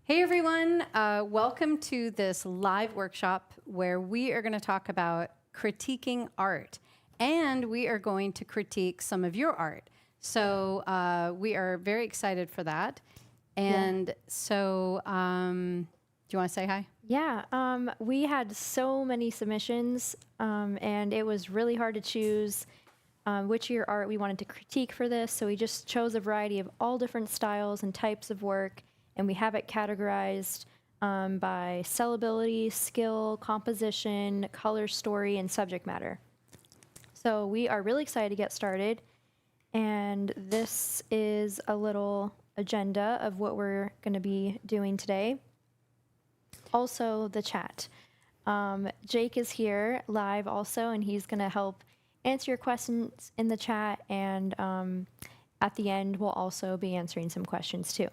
Hey everyone, welcome to this live workshop where we are going to talk about critiquing art, and we are going to critique some of your art. So we are very excited for that. And so, do you want to say hi? Yeah, we had so many submissions, and it was really hard to choose which of your art we wanted to critique for this. So we just chose a variety of all different styles and types of work, and we have it categorized by sellability, skill, composition, color story, and subject matter. So we are really excited to get started, and this is a little agenda of what we're going to be doing today. Also, the chat. Jake is here live also, and he's going to help answer your questions in the chat. And at the end, we'll also be answering some questions too.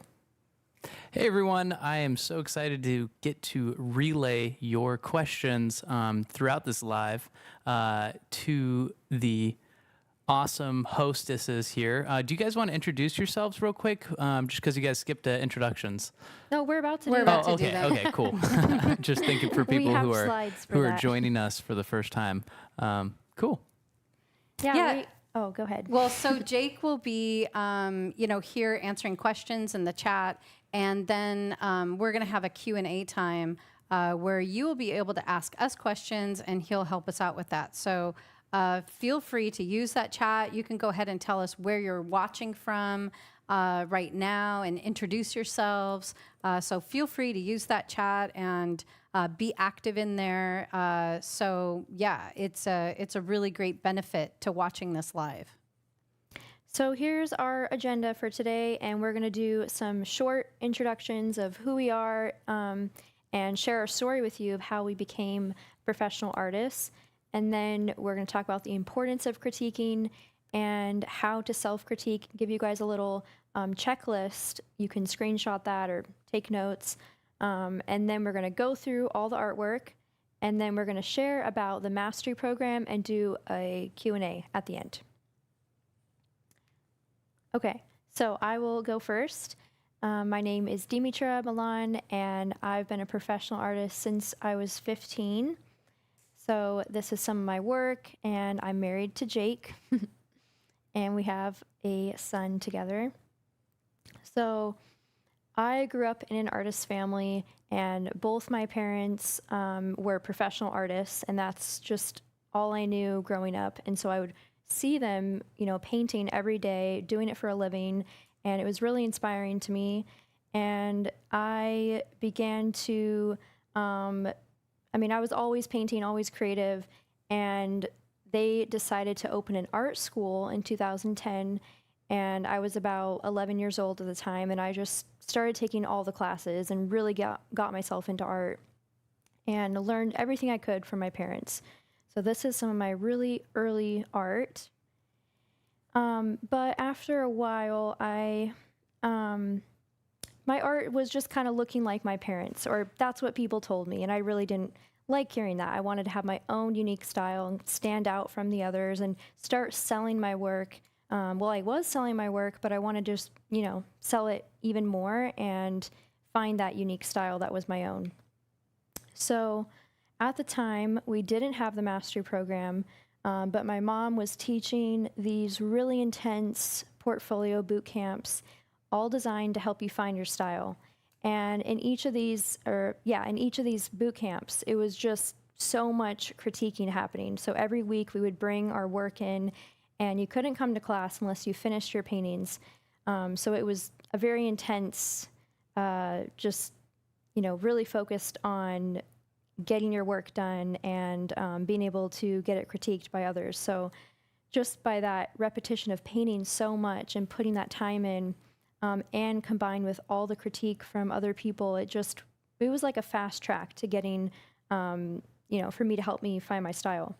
Hey everyone, I am so excited to get to relay your questions throughout this live to the awesome hostesses here. Do you guys want to introduce yourselves real quick? Just because you guys skipped introductions. No, we're about to We're do about that. to do that. Okay, cool. Just thinking for We people have who are slides for that. joining us for the first time. Cool. Yeah. Oh, go ahead. Well, so Jake will be, here answering questions in the chat, and then we're going to have a Q&A time where you will be able to ask us questions, and he'll help us out with that. So feel free to use that chat. You can go ahead and tell us where you're watching from right now and introduce yourselves. So feel free to use that chat and be active in there. So yeah, it's a really great benefit to watching this live. So here's our agenda for today, and we're going to do some short introductions of who we are and share our story with you of how we became professional artists. And then we're going to talk about the importance of critiquing and how to self-critique, give you guys a little checklist. You can screenshot that or take notes. And then we're going to go through all the artwork, and then we're going to share about the mastery program and do a Q&A at the end. Okay, so I will go first. My name is Deitra Milan, and I've been a professional artist since I was 15. So this is some of my work, and I'm married to Jake, and we have a son together. So I grew up in an artist family, and both my parents were professional artists, and that's just all I knew growing up. And so I would see them, painting every day, doing it for a living, and it was really inspiring to me. And I began to, I was always painting, always creative, and they decided to open an art school in 2010, and I was about 11 years old at the time, and I just started taking all the classes and really got myself into art and learned everything I could from my parents. So this is some of my really early art. But after a while, my art was just kind of looking like my parents, or that's what people told me, and I really didn't like hearing that. I wanted to have my own unique style and stand out from the others and start selling my work. Well, I was selling my work, but I wanted to just, sell it even more and find that unique style that was my own. So at the time, we didn't have the mastery program, but my mom was teaching these really intense portfolio boot camps, all designed to help you find your style. And in each of these boot camps, it was just so much critiquing happening. So every week we would bring our work in, and you couldn't come to class unless you finished your paintings. So it was a very intense, really focused on getting your work done and being able to get it critiqued by others. So just by that repetition of painting so much and putting that time in, and combined with all the critique from other people, it was like a fast track to getting, for me to help me find my style.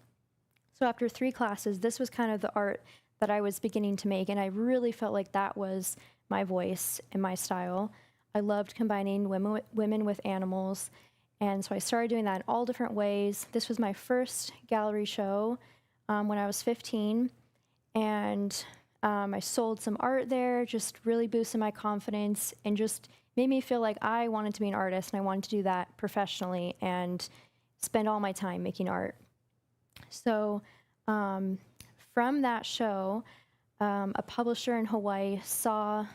So after 3 classes, this was kind of the art that I was beginning to make, and I really felt like that was my voice and my style. I loved combining women with animals, and so I started doing that in all different ways. This was my first gallery show when I was 15, and I sold some art there, just really boosted my confidence and just made me feel like I wanted to be an artist and I wanted to do that professionally and spend all my time making art. So from that show, a publisher in Hawaii saw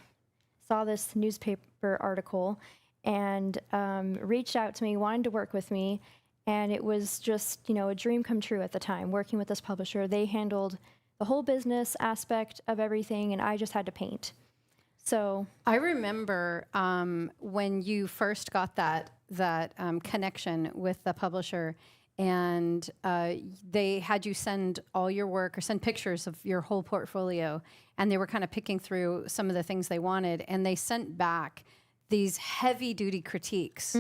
this newspaper article and reached out to me, wanted to work with me. And it was just, you know, a dream come true at the time, working with this publisher. They handled the whole business aspect of everything, and I just had to paint. So I remember when you first got that connection with the publisher, and they had you send all your work or send pictures of your whole portfolio, and they were kind of picking through some of the things they wanted, and they sent back these heavy-duty critiques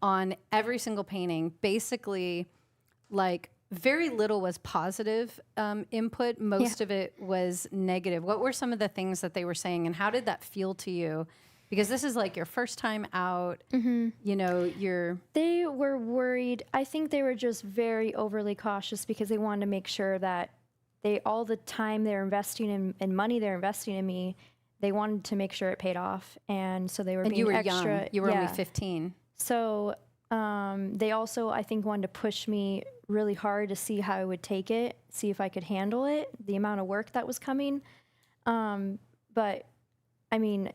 on every single painting. Basically, like, very little was positive input. Most of it was negative. What were some of the things that they were saying, and how did that feel to you? Because this is like your first time out, you know, They were worried. I think they were just very overly cautious because they wanted to make sure that all the time they're investing in and money they're investing in me, they wanted to make sure it paid off. And so they were being you were extra. young. You were only 15. So they also, I think, wanted to push me really hard to see how I would take it, see if I could handle it, the amount of work that was coming. But I mean,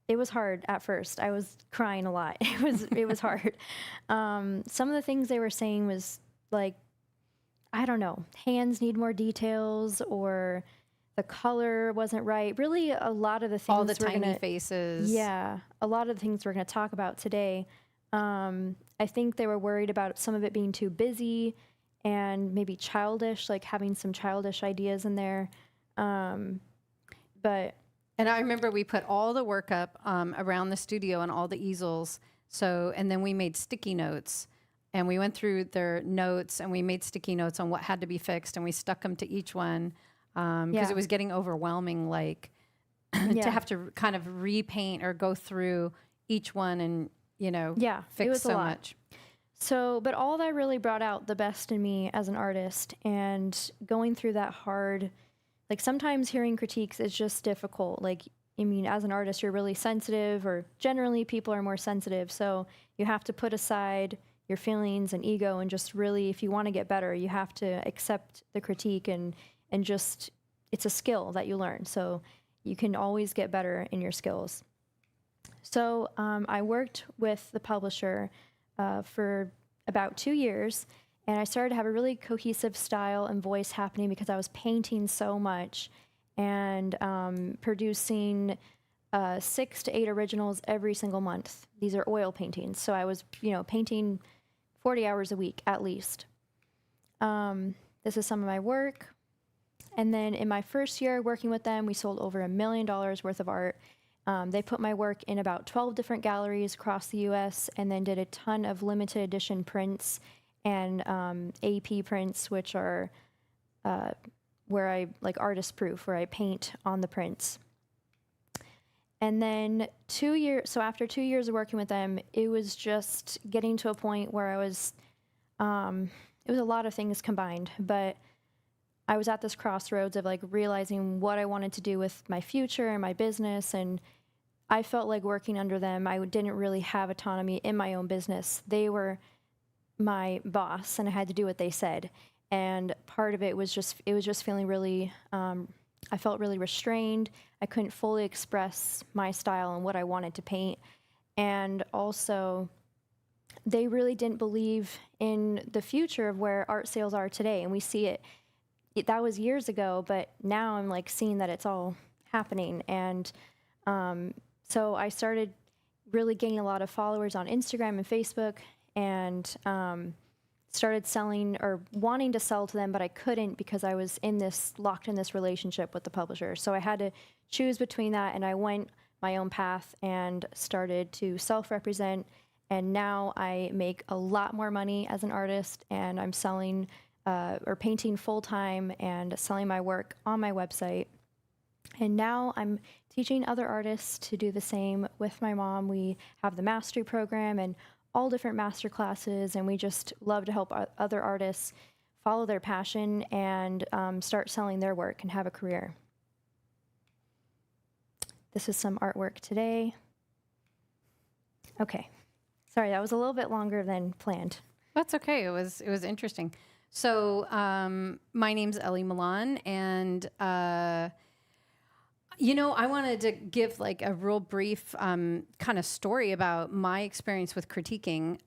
it was hard at first. I was crying a lot. It was hard. Some of the things they were saying was like, I don't know, hands need more details, or the color wasn't right. Really, a lot of the things All the tiny faces. Yeah, a lot of the things we're going to talk about today. I think they were worried about some of it being too busy and maybe childish, like having some childish ideas in there. But And I remember we put all the work up around the studio on all the easels. So, and then we made sticky notes, and we went through their notes and we made sticky notes on what had to be fixed, and we stuck them to each one because it was getting overwhelming, like to have to kind of repaint or go through each one and, you know, fix it was so a lot. much. So, but all that really brought out the best in me as an artist, and going through that hard, like sometimes hearing critiques is just difficult. Like, I mean, as an artist, you're really sensitive, or generally people are more sensitive. So you have to put aside your feelings and ego and just really, if you want to get better, you have to accept the critique and just, it's a skill that you learn. So you can always get better in your skills. So I worked with the publisher for about 2 years, and I started to have a really cohesive style and voice happening because I was painting so much and producing 6 to 8 originals every single month. These are oil paintings, so I was, you know, painting 40 hours a week at least. This is some of my work. And then in my first year working with them, we sold over $1 million worth of art. They put my work in about 12 different galleries across the U.S. and then did a ton of limited edition prints and AP prints, which are where I, like, artist proof, where I paint on the prints. And then 2 years, so after 2 years of working with them, it was just getting to a point where I was, it was a lot of things combined, but I was at this crossroads of like realizing what I wanted to do with my future and my business. And I felt like working under them, I didn't really have autonomy in my own business. They were my boss and I had to do what they said. And part of it was just feeling really, I felt really restrained. I couldn't fully express my style and what I wanted to paint. And also, they really didn't believe in the future of where art sales are today. And we see it. That was years ago, but now I'm like seeing that it's all happening. And so I started really gaining a lot of followers on Instagram and Facebook, and started selling or wanting to sell to them, but I couldn't because I was locked in this relationship with the publisher. So I had to choose between that, and I went my own path and started to self-represent. And now I make a lot more money as an artist, and I'm selling or painting full-time and selling my work on my website. And now I'm teaching other artists to do the same with my mom. We have the mastery program and all different master classes, and we just love to help other artists follow their passion and start selling their work and have a career. This is some artwork today. Okay. Sorry, that was a little bit longer than planned. That's okay. It was interesting. So my name's Ellie Milan, and I wanted to give like a real brief kind of story about my experience with critiquing.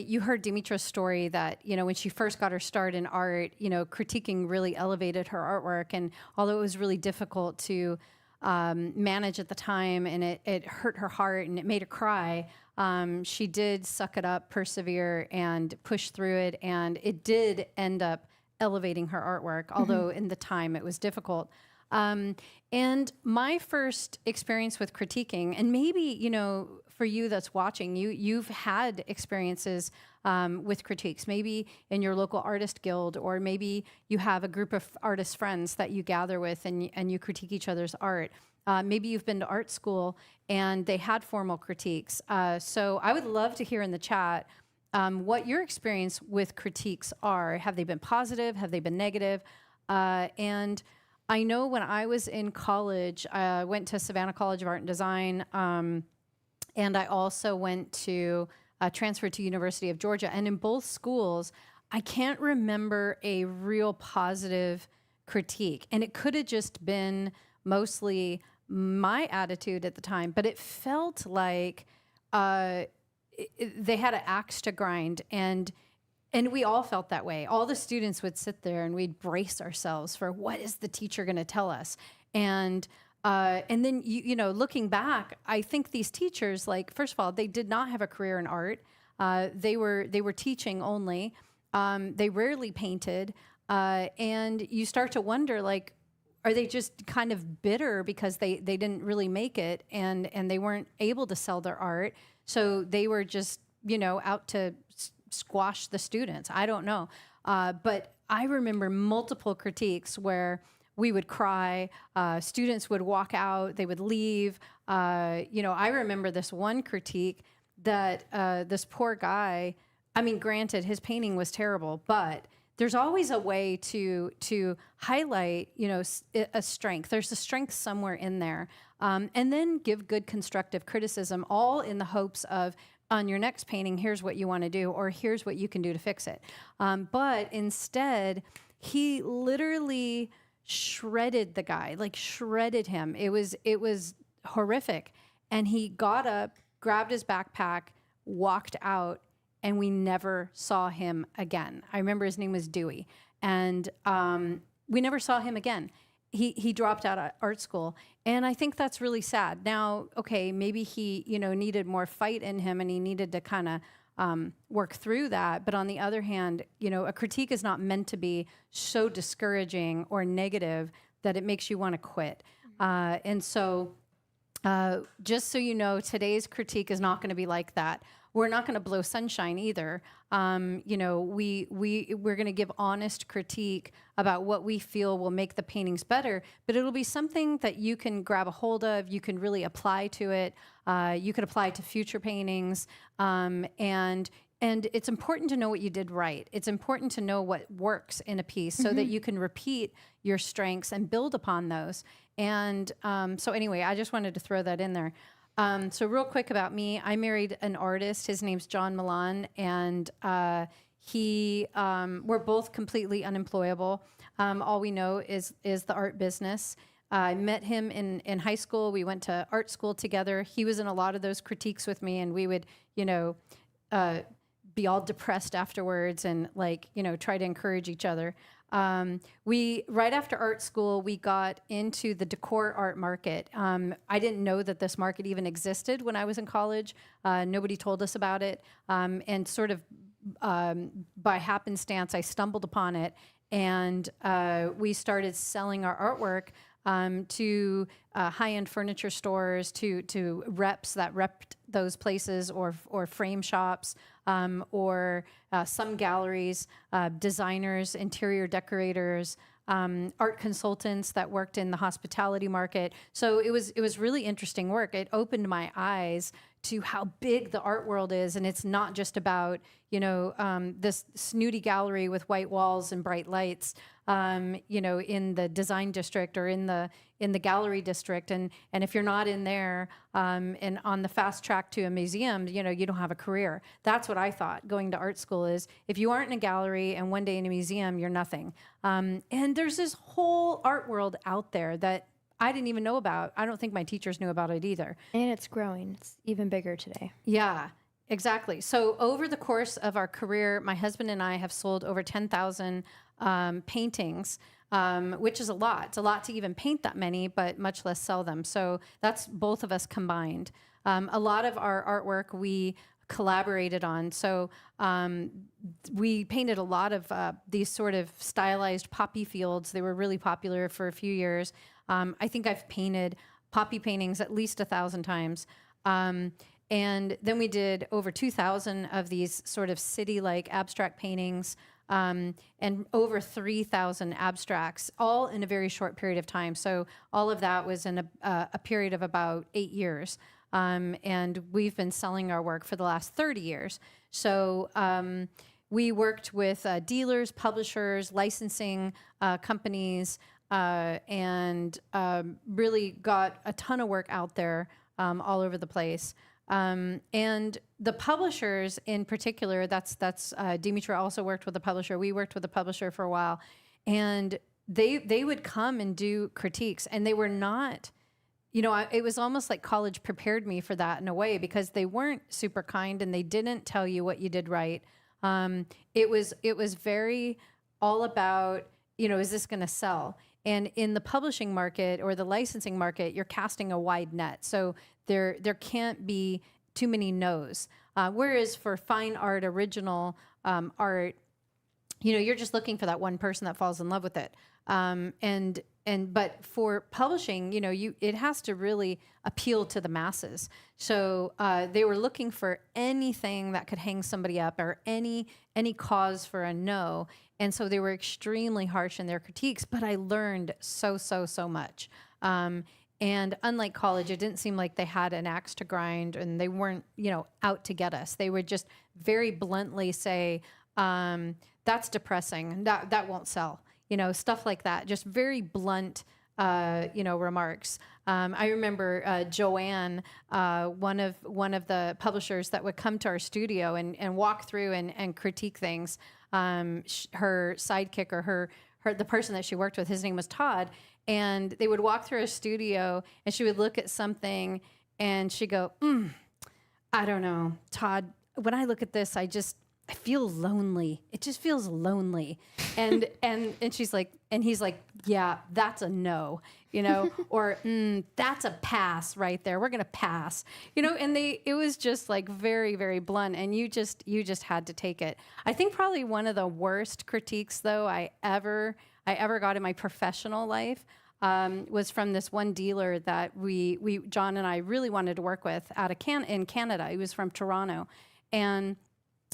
You heard Dimitra's story that, when she first got her start in art, critiquing really elevated her artwork. And although it was really difficult to manage at the time, and it hurt her heart and it made her cry, she did suck it up, persevere, and push through it. And it did end up elevating her artwork, although in the time it was difficult. And my first experience with critiquing, and maybe, for you that's watching, you've had experiences with critiques, maybe in your local artist guild, or maybe you have a group of artist friends that you gather with and you critique each other's art. Maybe you've been to art school and they had formal critiques. So I would love to hear in the chat what your experience with critiques are. Have they been positive? Have they been negative? And I know when I was in college, I went to Savannah College of Art and Design, and I also went to transfer to University of Georgia. And in both schools, I can't remember a real positive critique. And it could have just been mostly my attitude at the time, but it felt like they had an axe to grind, and we all felt that way. All the students would sit there and we'd brace ourselves for what is the teacher going to tell us. And then, looking back, I think these teachers, like, first of all, they did not have a career in art. They were teaching only. They rarely painted. And you start to wonder, like, are they just kind of bitter because they didn't really make it and they weren't able to sell their art? So they were just, out to squash the students. I don't know. But I remember multiple critiques where we would cry, students would walk out, they would leave. I remember this one critique that this poor guy, I mean, granted, his painting was terrible, but there's always a way to highlight, a strength. There's a strength somewhere in there. And then give good constructive criticism, all in the hopes of, on your next painting, here's what you want to do, or here's what you can do to fix it. But instead, he literally shredded the guy, like shredded him. It was horrific. And he got up, grabbed his backpack, walked out, and we never saw him again. I remember his name was Dewey. And we never saw him again. He dropped out of art school. And I think that's really sad. Now, okay, maybe he, needed more fight in him and he needed to kind of work through that. But on the other hand, a critique is not meant to be so discouraging or negative that it makes you want to quit. And so just so you know, today's critique is not going to be like that. We're not going to blow sunshine either. We're going to give honest critique about what we feel will make the paintings better, but it'll be something that you can grab a hold of, you can really apply to it, you can apply to future paintings, and it's important to know what you did right. It's important to know what works in a piece so that you can repeat your strengths and build upon those. And so anyway, I just wanted to throw that in there. So real quick about me, I married an artist. His name's John Milan, and we're both completely unemployable. All we know is the art business. I met him in high school. We went to art school together. He was in a lot of those critiques with me, and we would, be all depressed afterwards and try to encourage each other. Right after art school, we got into the decor art market. I didn't know that this market even existed when I was in college. Nobody told us about it. And sort of by happenstance, I stumbled upon it. And we started selling our artwork to high-end furniture stores, to reps that repped those places, or frame shops, or some galleries, designers, interior decorators, art consultants that worked in the hospitality market. So it was really interesting work. It opened my eyes to how big the art world is. And it's not just about, this snooty gallery with white walls and bright lights, in the design district or in the gallery district. And if you're not in there and on the fast track to a museum, you don't have a career. That's what I thought going to art school is. If you aren't in a gallery and one day in a museum, you're nothing. And there's this whole art world out there that I didn't even know about. I don't think my teachers knew about it either. And it's growing. It's even bigger today. Yeah, exactly. So over the course of our career, my husband and I have sold over 10,000 paintings, which is a lot. It's a lot to even paint that many, but much less sell them. So that's both of us combined. A lot of our artwork we collaborated on. So we painted a lot of these sort of stylized poppy fields. They were really popular for a few years. I think I've painted poppy paintings at least 1,000 times. And then we did over 2,000 of these sort of city-like abstract paintings, and over 3,000 abstracts, all in a very short period of time. So all of that was in a period of about 8 years. And we've been selling our work for the last 30 years. So we worked with dealers, publishers, licensing companies, and really got a ton of work out there all over the place. And the publishers in particular, that's Deitra also worked with a publisher. We worked with a publisher for a while. And they would come and do critiques. And they were not, it was almost like college prepared me for that in a way, because they weren't super kind and they didn't tell you what you did right. It was very all about, is this going to sell? And in the publishing market or the licensing market, you're casting a wide net. So there can't be too many no's. Whereas for fine art, original art, you're just looking for that one person that falls in love with it. But for publishing, it has to really appeal to the masses. So they were looking for anything that could hang somebody up or any cause for a no. And so they were extremely harsh in their critiques, but I learned so much. And unlike college, it didn't seem like they had an axe to grind and they weren't, out to get us. They would just very bluntly say, that's depressing, that won't sell. Stuff like that, just very blunt, remarks. I remember Joanne, one of the publishers that would come to our studio and walk through and critique things. Her sidekick or the person that she worked with, his name was Todd, and they would walk through our studio and she would look at something and she'd go, I don't know, Todd, when I look at this, I feel lonely. It just feels lonely. And she's like, and he's like, yeah, that's a no, or that's a pass right there. We're going to pass, and it was just like very, very blunt. And you just had to take it. I think probably one of the worst critiques though I ever got in my professional life was from this one dealer that John and I really wanted to work with in Canada. He was from Toronto, and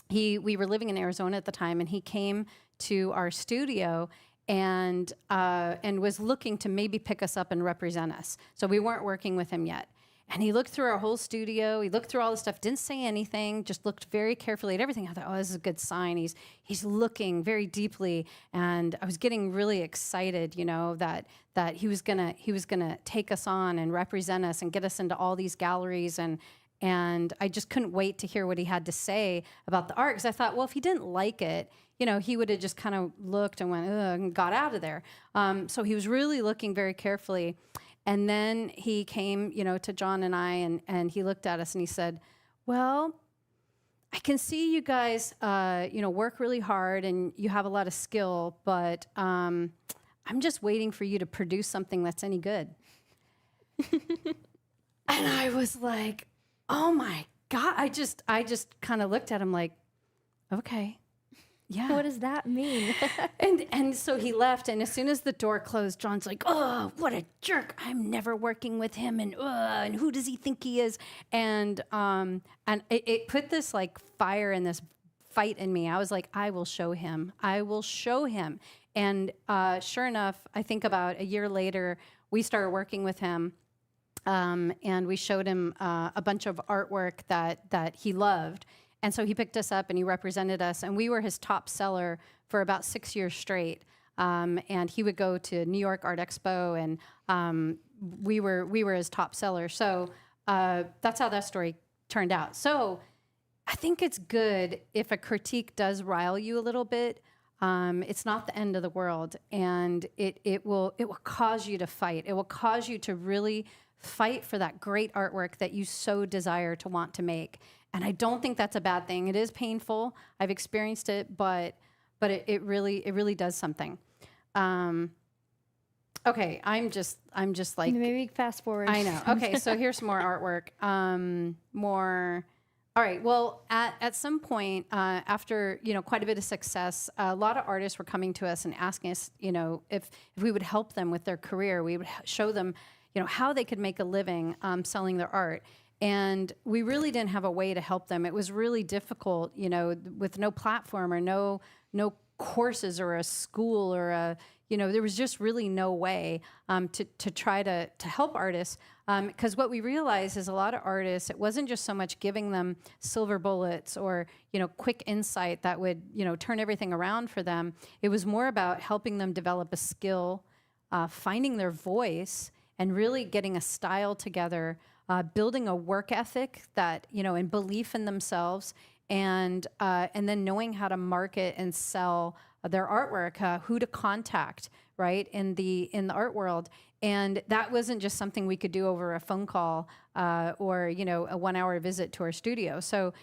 we were living in Arizona at the time, and he came to our studio and was looking to maybe pick us up and represent us. So we weren't working with him yet. And he looked through our whole studio. He looked through all the stuff, didn't say anything, just looked very carefully at everything. I thought, oh, this is a good sign. He's looking very deeply, and I was getting really excited, that he was gonna take us on and represent us and get us into all these galleries and I just couldn't wait to hear what he had to say about the art, because I thought, well, if he didn't like it, he would have just kind of looked and went, ugh, and got out of there. So he was really looking very carefully. And then he came, to John and I, and he looked at us and he said, well, I can see you guys, work really hard and you have a lot of skill, but I'm just waiting for you to produce something that's any good. And I was like, oh my God. I just kind of looked at him like, okay, yeah. What does that mean? and so he left, and as soon as the door closed, John's like, oh, what a jerk. I'm never working with him, and who does he think he is? And it put this like fire in this fight in me. I was like, I will show him. I will show him. And sure enough, I think about a year later, we started working with him. and we showed him a bunch of artwork that he loved. And so he picked us up and he represented us, and we were his top seller for about 6 years straight. And he would go to New York Art Expo, and we were his top seller. So that's how that story turned out. So I think it's good if a critique does rile you a little bit. It's not the end of the world, and it will cause you to fight. It will cause you to really fight for that great artwork that you so desire to want to make. And I don't think that's a bad thing. It is painful. I've experienced it, but it really does something. Okay, I'm just like, Maybe fast forward. I know. Okay, so here's some more artwork. All right. Well, at some point, after quite a bit of success, a lot of artists were coming to us and asking us, if we would help them with their career. We would show them, how they could make a living selling their art. And we really didn't have a way to help them. It was really difficult, with no platform or no courses or a school or there was just really no way to try to help artists. Because what we realized is a lot of artists, it wasn't just so much giving them silver bullets or, quick insight that would, turn everything around for them. It was more about helping them develop a skill, finding their voice, and really getting a style together, building a work ethic that, and belief in themselves, and then knowing how to market and sell their artwork, who to contact, right, in the art world. And that wasn't just something we could do over a phone call or a 1-hour visit to our studio. So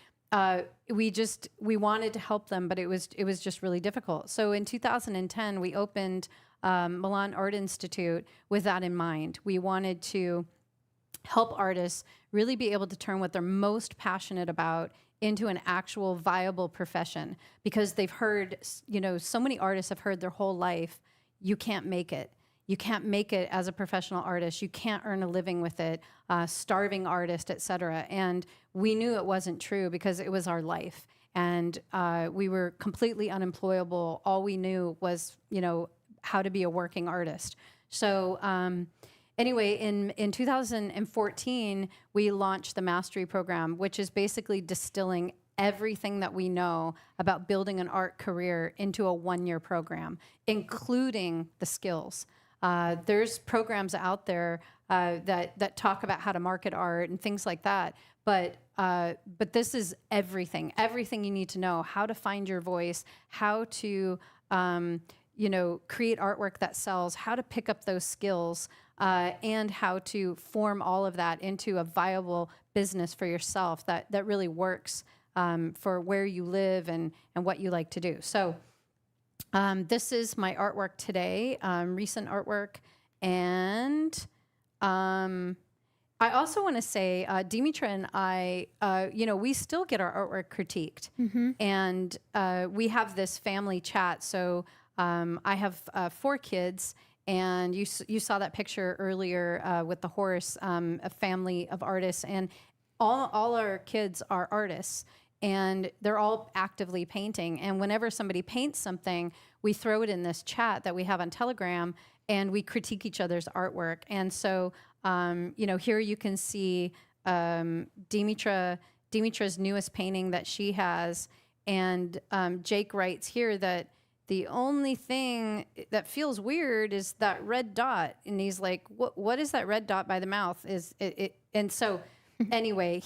we wanted to help them, but it was just really difficult. So in 2010, we opened Milan Art Institute with that in mind. We wanted to help artists really be able to turn what they're most passionate about into an actual viable profession, because they've heard, so many artists have heard their whole life, you can't make it. You can't make it as a professional artist. You can't earn a living with it, starving artist, et cetera. And we knew it wasn't true because it was our life. And we were completely unemployable. All we knew was, how to be a working artist. So anyway, in 2014, we launched the Mastery Program, which is basically distilling everything that we know about building an art career into a 1-year program, including the skills. There's programs out there that talk about how to market art and things like that, but this is everything you need to know: how to find your voice, how to create artwork that sells, how to pick up those skills, and how to form all of that into a viable business for yourself that really works for where you live and what you like to do. So this is my artwork today, recent artwork. And I also want to say, Deitra and I, we still get our artwork critiqued. And we have this family chat. So I have 4 kids. And you saw that picture earlier with the horse, a family of artists. And all our kids are artists. And they're all actively painting. And whenever somebody paints something, we throw it in this chat that we have on Telegram, and we critique each other's artwork. And so, here you can see Dimitra's newest painting that she has. And Jake writes here that the only thing that feels weird is that red dot. And he's like, what is that red dot by the mouth? Is it? And so anyway,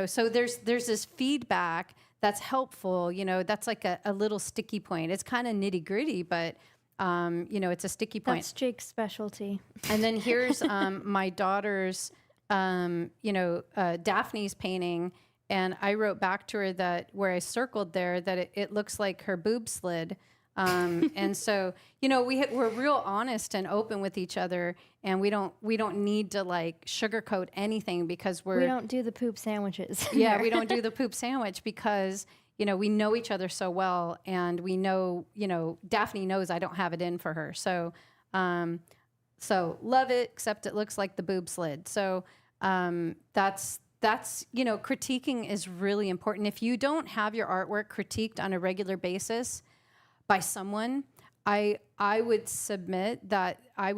so there's this feedback that's helpful, that's like a little sticky point. It's kind of nitty gritty, but it's a sticky point. That's Jake's specialty. And then here's my daughter's, Daphne's painting. And I wrote back to her that where I circled there that it looks like her boob slid. And so, we're real honest and open with each other, and we don't need to like sugarcoat anything because we don't do the poop sandwiches. Yeah, we don't do the poop sandwich because, we know each other so well, and we know, Daphne knows I don't have it in for her. So, love it, except it looks like the boob slid. So, that's critiquing is really important. If you don't have your artwork critiqued on a regular basis by someone, I would submit that I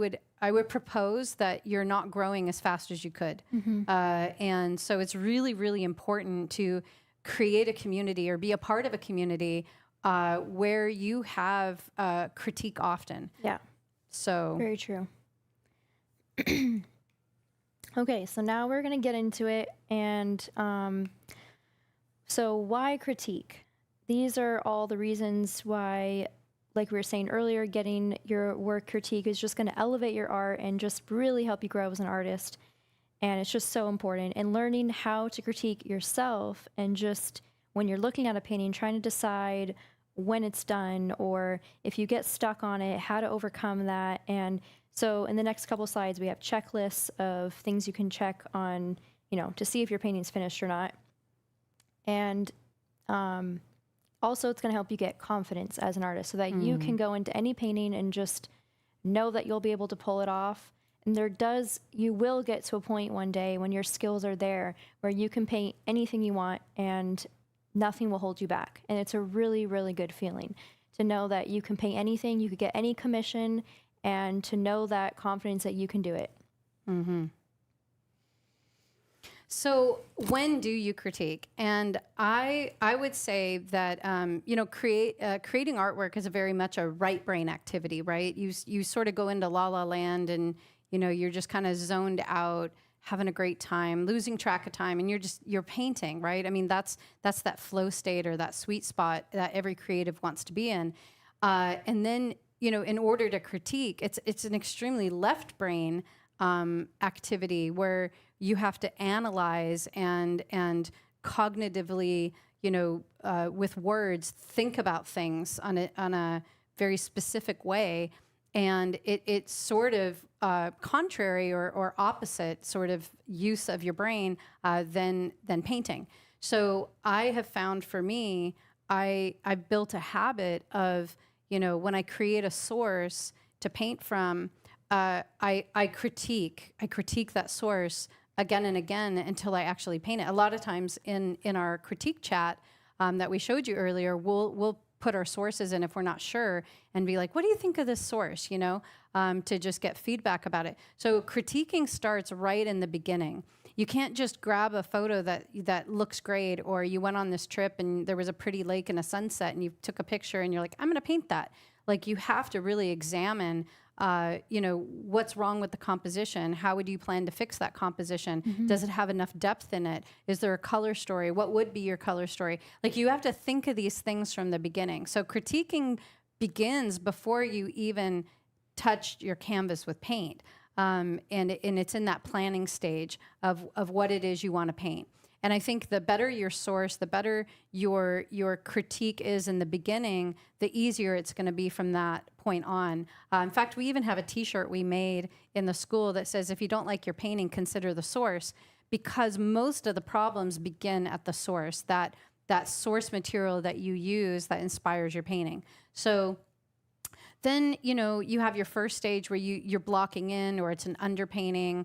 I would propose that you're not growing as fast as you could. And so it's really, really important to create a community or be a part of a community where you have critique often. Yeah, So very true. Okay, so now we're going to get into it. And so why critique? These are all the reasons why, like we were saying earlier, getting your work critique is just going to elevate your art and just really help you grow as an artist. And it's just so important. And learning how to critique yourself, and just when you're looking at a painting, trying to decide when it's done, or if you get stuck on it, how to overcome that. And so in the next couple slides, we have checklists of things you can check on, to see if your painting's finished or not. And also, it's going to help you get confidence as an artist so that you can go into any painting and just know that you'll be able to pull it off. And you will get to a point one day when your skills are there where you can paint anything you want and nothing will hold you back. And it's a really, really good feeling to know that you can paint anything, you could get any commission, and to know that confidence that you can do it. So when do you critique? And I would say that creating artwork is very much a right brain activity, right? You sort of go into la la land, and you're just kind of zoned out, having a great time, losing track of time, and you're painting, right? I mean, that's that flow state or that sweet spot that every creative wants to be in. And then in order to critique, it's an extremely left brain activity where you have to analyze and cognitively, with words, think about things on a very specific way. And it's sort of contrary or opposite sort of use of your brain than painting. So I have found for me, I've built a habit of, when I create a source to paint from, I critique that source again and again until I actually paint it. A lot of times in our critique chat that we showed you earlier, we'll put our sources in if we're not sure and be like, what do you think of this source, to just get feedback about it. So critiquing starts right in the beginning. You can't just grab a photo that looks great, or you went on this trip and there was a pretty lake and a sunset and you took a picture and you're like, I'm going to paint that. Like, you have to really examine what's wrong with the composition? How would you plan to fix that composition? Does it have enough depth in it? Is there a color story? What would be your color story? Like, you have to think of these things from the beginning. So critiquing begins before you even touch your canvas with paint. And it's in that planning stage of what it is you want to paint. And I think the better your source, the better your critique is in the beginning, the easier it's going to be from that point on. In fact, we even have a T-shirt we made in the school that says, if you don't like your painting, consider the source, because most of the problems begin at the source, that source material that you use that inspires your painting. So then, you have your first stage where you're blocking in, or it's an underpainting.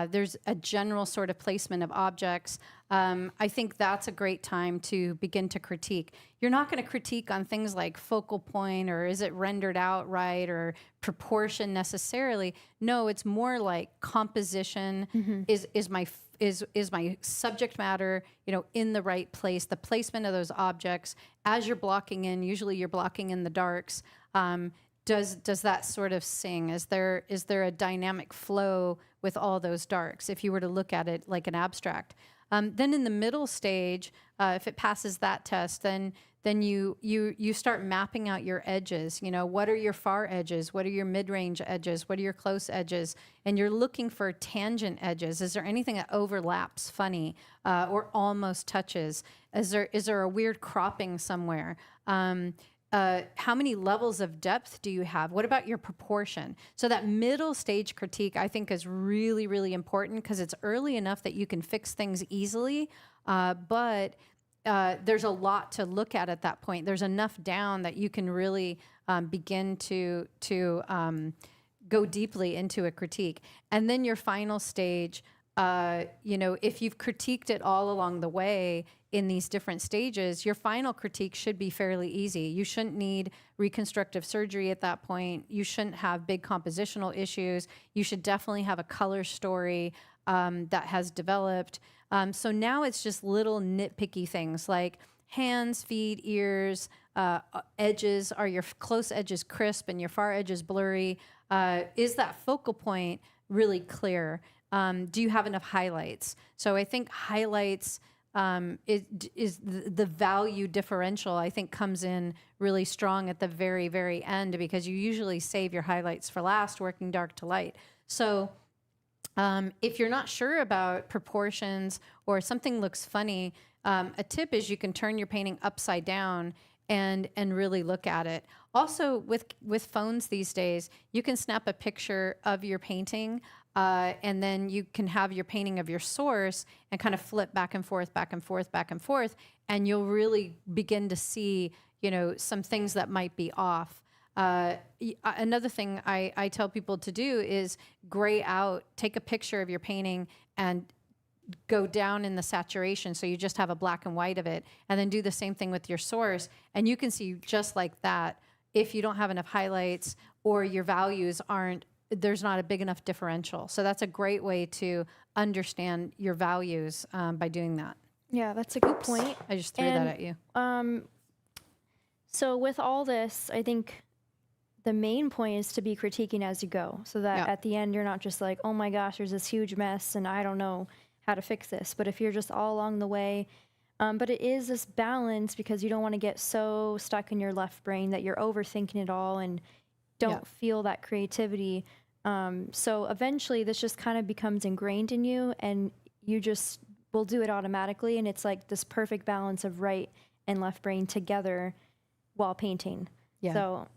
There's a general sort of placement of objects. I think that's a great time to begin to critique. You're not going to critique on things like focal point, or is it rendered out right, or proportion necessarily. No, it's more like composition. Is my subject matter, in the right place, the placement of those objects. As you're blocking in, usually you're blocking in the darks. Does that sort of sing? Is there a dynamic flow with all those darks, if you were to look at it like an abstract? Then in the middle stage, if it passes that test, then you start mapping out your edges. What are your far edges? What are your mid-range edges? What are your close edges? And you're looking for tangent edges. Is there anything that overlaps funny or almost touches? Is there a weird cropping somewhere? How many levels of depth do you have? What about your proportion? So that middle stage critique, I think, is really, really important, because it's early enough that you can fix things easily, but there's a lot to look at that point. There's enough down that you can really begin to go deeply into a critique. And then your final stage, if you've critiqued it all along the way in these different stages, your final critique should be fairly easy. You shouldn't need reconstructive surgery at that point. You shouldn't have big compositional issues. You should definitely have a color story that has developed. So now it's just little nitpicky things like hands, feet, ears, edges. Are your close edges crisp and your far edges blurry? Is that focal point really clear? Do you have enough highlights? So I think highlights is the value differential, I think, comes in really strong at the very, very end, because you usually save your highlights for last, working dark to light. So if you're not sure about proportions or something looks funny, a tip is you can turn your painting upside down and really look at it. Also, with phones these days, you can snap a picture of your painting, and then you can have your painting of your source and kind of flip back and forth, back and forth, back and forth, and you'll really begin to see, some things that might be off. Another thing I tell people to do is gray out, take a picture of your painting and go down in the saturation, so you just have a black and white of it, and then do the same thing with your source, and you can see just like that if you don't have enough highlights or your values there's not a big enough differential. So that's a great way to understand your values by doing that. Yeah, that's a good point. I just threw that at you. So with all this, I think the main point is to be critiquing as you go, so that at the end you're not just like, oh my gosh, there's this huge mess and I don't know how to fix this. But if you're just all along the way, but it is this balance, because you don't want to get so stuck in your left brain that you're overthinking it all and don't feel that creativity. So eventually this just kind of becomes ingrained in you, and you just will do it automatically. And it's like this perfect balance of right and left brain together while painting. Yeah. So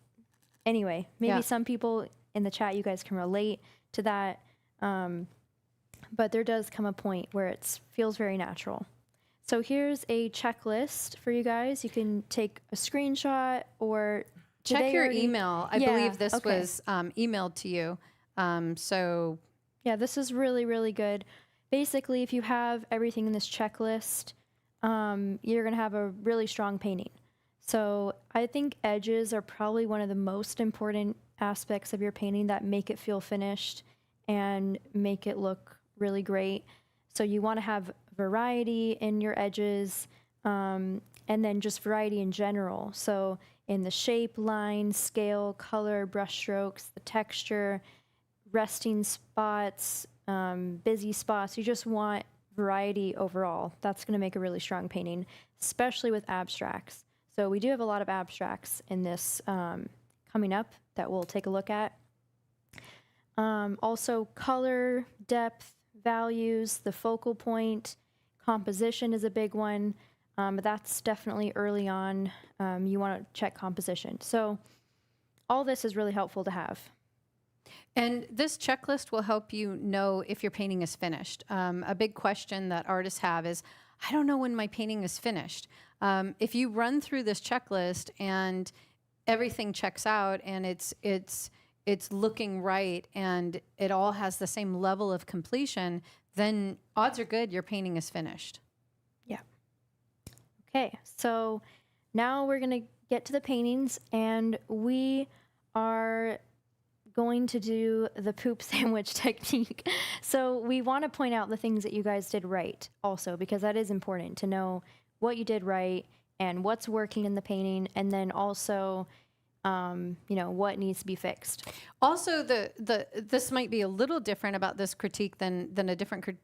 anyway, maybe some people in the chat, you guys can relate to that. But there does come a point where it feels very natural. So here's a checklist for you guys. You can take a screenshot or check your email. I believe this was emailed to you. So yeah, this is really, really good. Basically, if you have everything in this checklist, you're going to have a really strong painting. So I think edges are probably one of the most important aspects of your painting that make it feel finished and make it look really great. So you want to have variety in your edges, and then just variety in general. So in the shape, line, scale, color, brush strokes, the texture, resting spots, busy spots. You just want variety overall. That's going to make a really strong painting, especially with abstracts. So we do have a lot of abstracts in this coming up that we'll take a look at. Also color, depth, values, the focal point, composition is a big one, but that's definitely early on. You want to check composition. So all this is really helpful to have. And this checklist will help you know if your painting is finished. A big question that artists have is, I don't know when my painting is finished. If you run through this checklist and everything checks out and it's looking right and it all has the same level of completion, then odds are good your painting is finished. Yeah. Okay, so now we're going to get to the paintings, and we are going to do the poop sandwich technique. So we want to point out the things that you guys did right also, because that is important to know what you did right and what's working in the painting, and then also what needs to be fixed. Also, this might be a little different about this critique than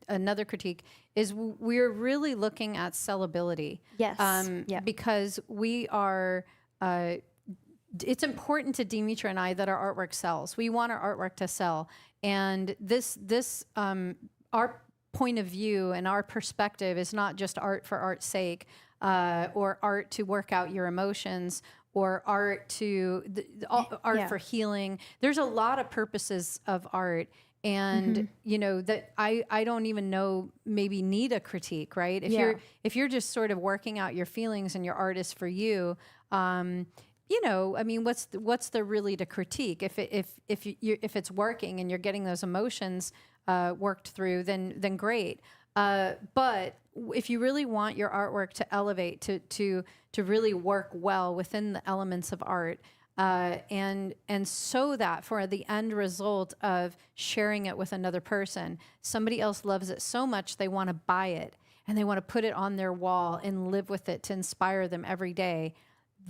another critique is we're really looking at sellability. Yes. Because we are. It's important to Deitra and I that our artwork sells. We want our artwork to sell, and our point of view and our perspective is not just art for art's sake, or art to work out your emotions, or art for healing. There's a lot of purposes of art, and that I don't even know maybe need a critique, right? If you're just sort of working out your feelings and your art is for you, I mean, what's the really to critique? If it's working and you're getting those emotions, worked through, then great. But if you really want your artwork to elevate, to really work well within the elements of art, and so that for the end result of sharing it with another person, somebody else loves it so much they want to buy it and they want to put it on their wall and live with it to inspire them every day.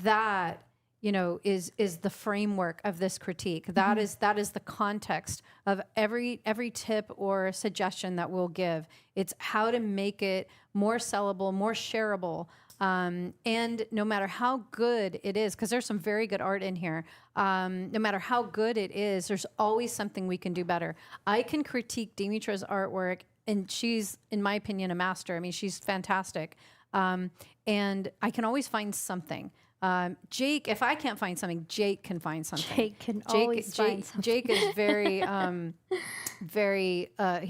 That, is the framework of this critique. That is the context of every tip or suggestion that we'll give. It's how to make it more sellable, more shareable. And no matter how good it is, because there's some very good art in here, no matter how good it is, there's always something we can do better. I can critique Dimitra's artwork, and she's, in my opinion, a master. I mean, she's fantastic. And I can always find something. Jake, if I can't find something, Jake can find something. Jake can always find something. Jake is very, he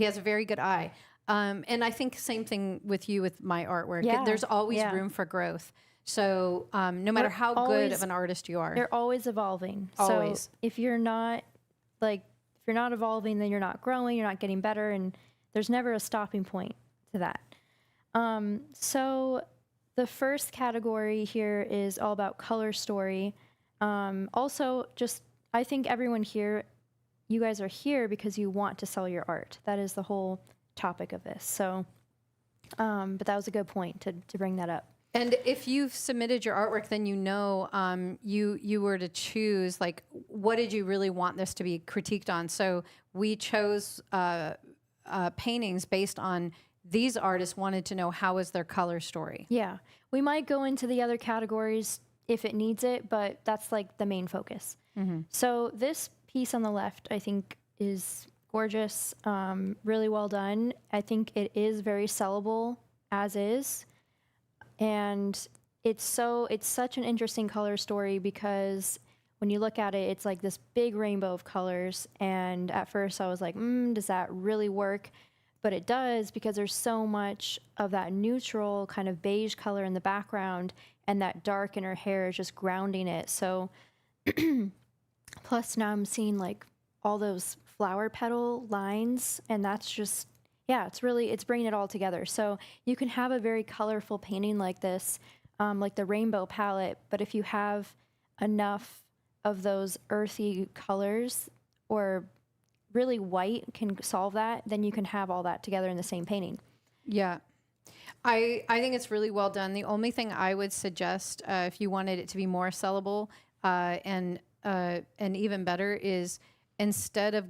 has a very good eye. And I think same thing with you with my artwork. Yeah, There's always yeah. room for growth. So no matter how good of an artist you are, You're always evolving. Always. So if you're not evolving, then you're not growing, you're not getting better, and there's never a stopping point to that. So the first category here is all about color story. Also, I think everyone here, you guys are here because you want to sell your art. That is the whole topic of this. So, but that was a good point to bring that up. and if you've submitted your artwork, then you were to choose, like, what did you really want this to be critiqued on? So we chose paintings based on these artists wanted to know how is their color story. Yeah, we might go into the other categories if it needs it, but that's like the main focus. So this piece on the left, I think, is gorgeous, really well done. I think it is very sellable as is. And it's such an interesting color story because when you look at it, it's like this big rainbow of colors. And at first I was like, does that really work? But it does, because there's so much of that neutral kind of beige color in the background, and that dark in her hair is just grounding it. So plus now I'm seeing like all those flower petal lines, and that's just, yeah, it's bringing it all together. So you can have a very colorful painting like this, like the rainbow palette, but if you have enough of those earthy colors, or really white can solve that, then you can have all that together in the same painting. Yeah. I think it's really well done. The only thing I would suggest, if you wanted it to be more sellable and even better, is instead of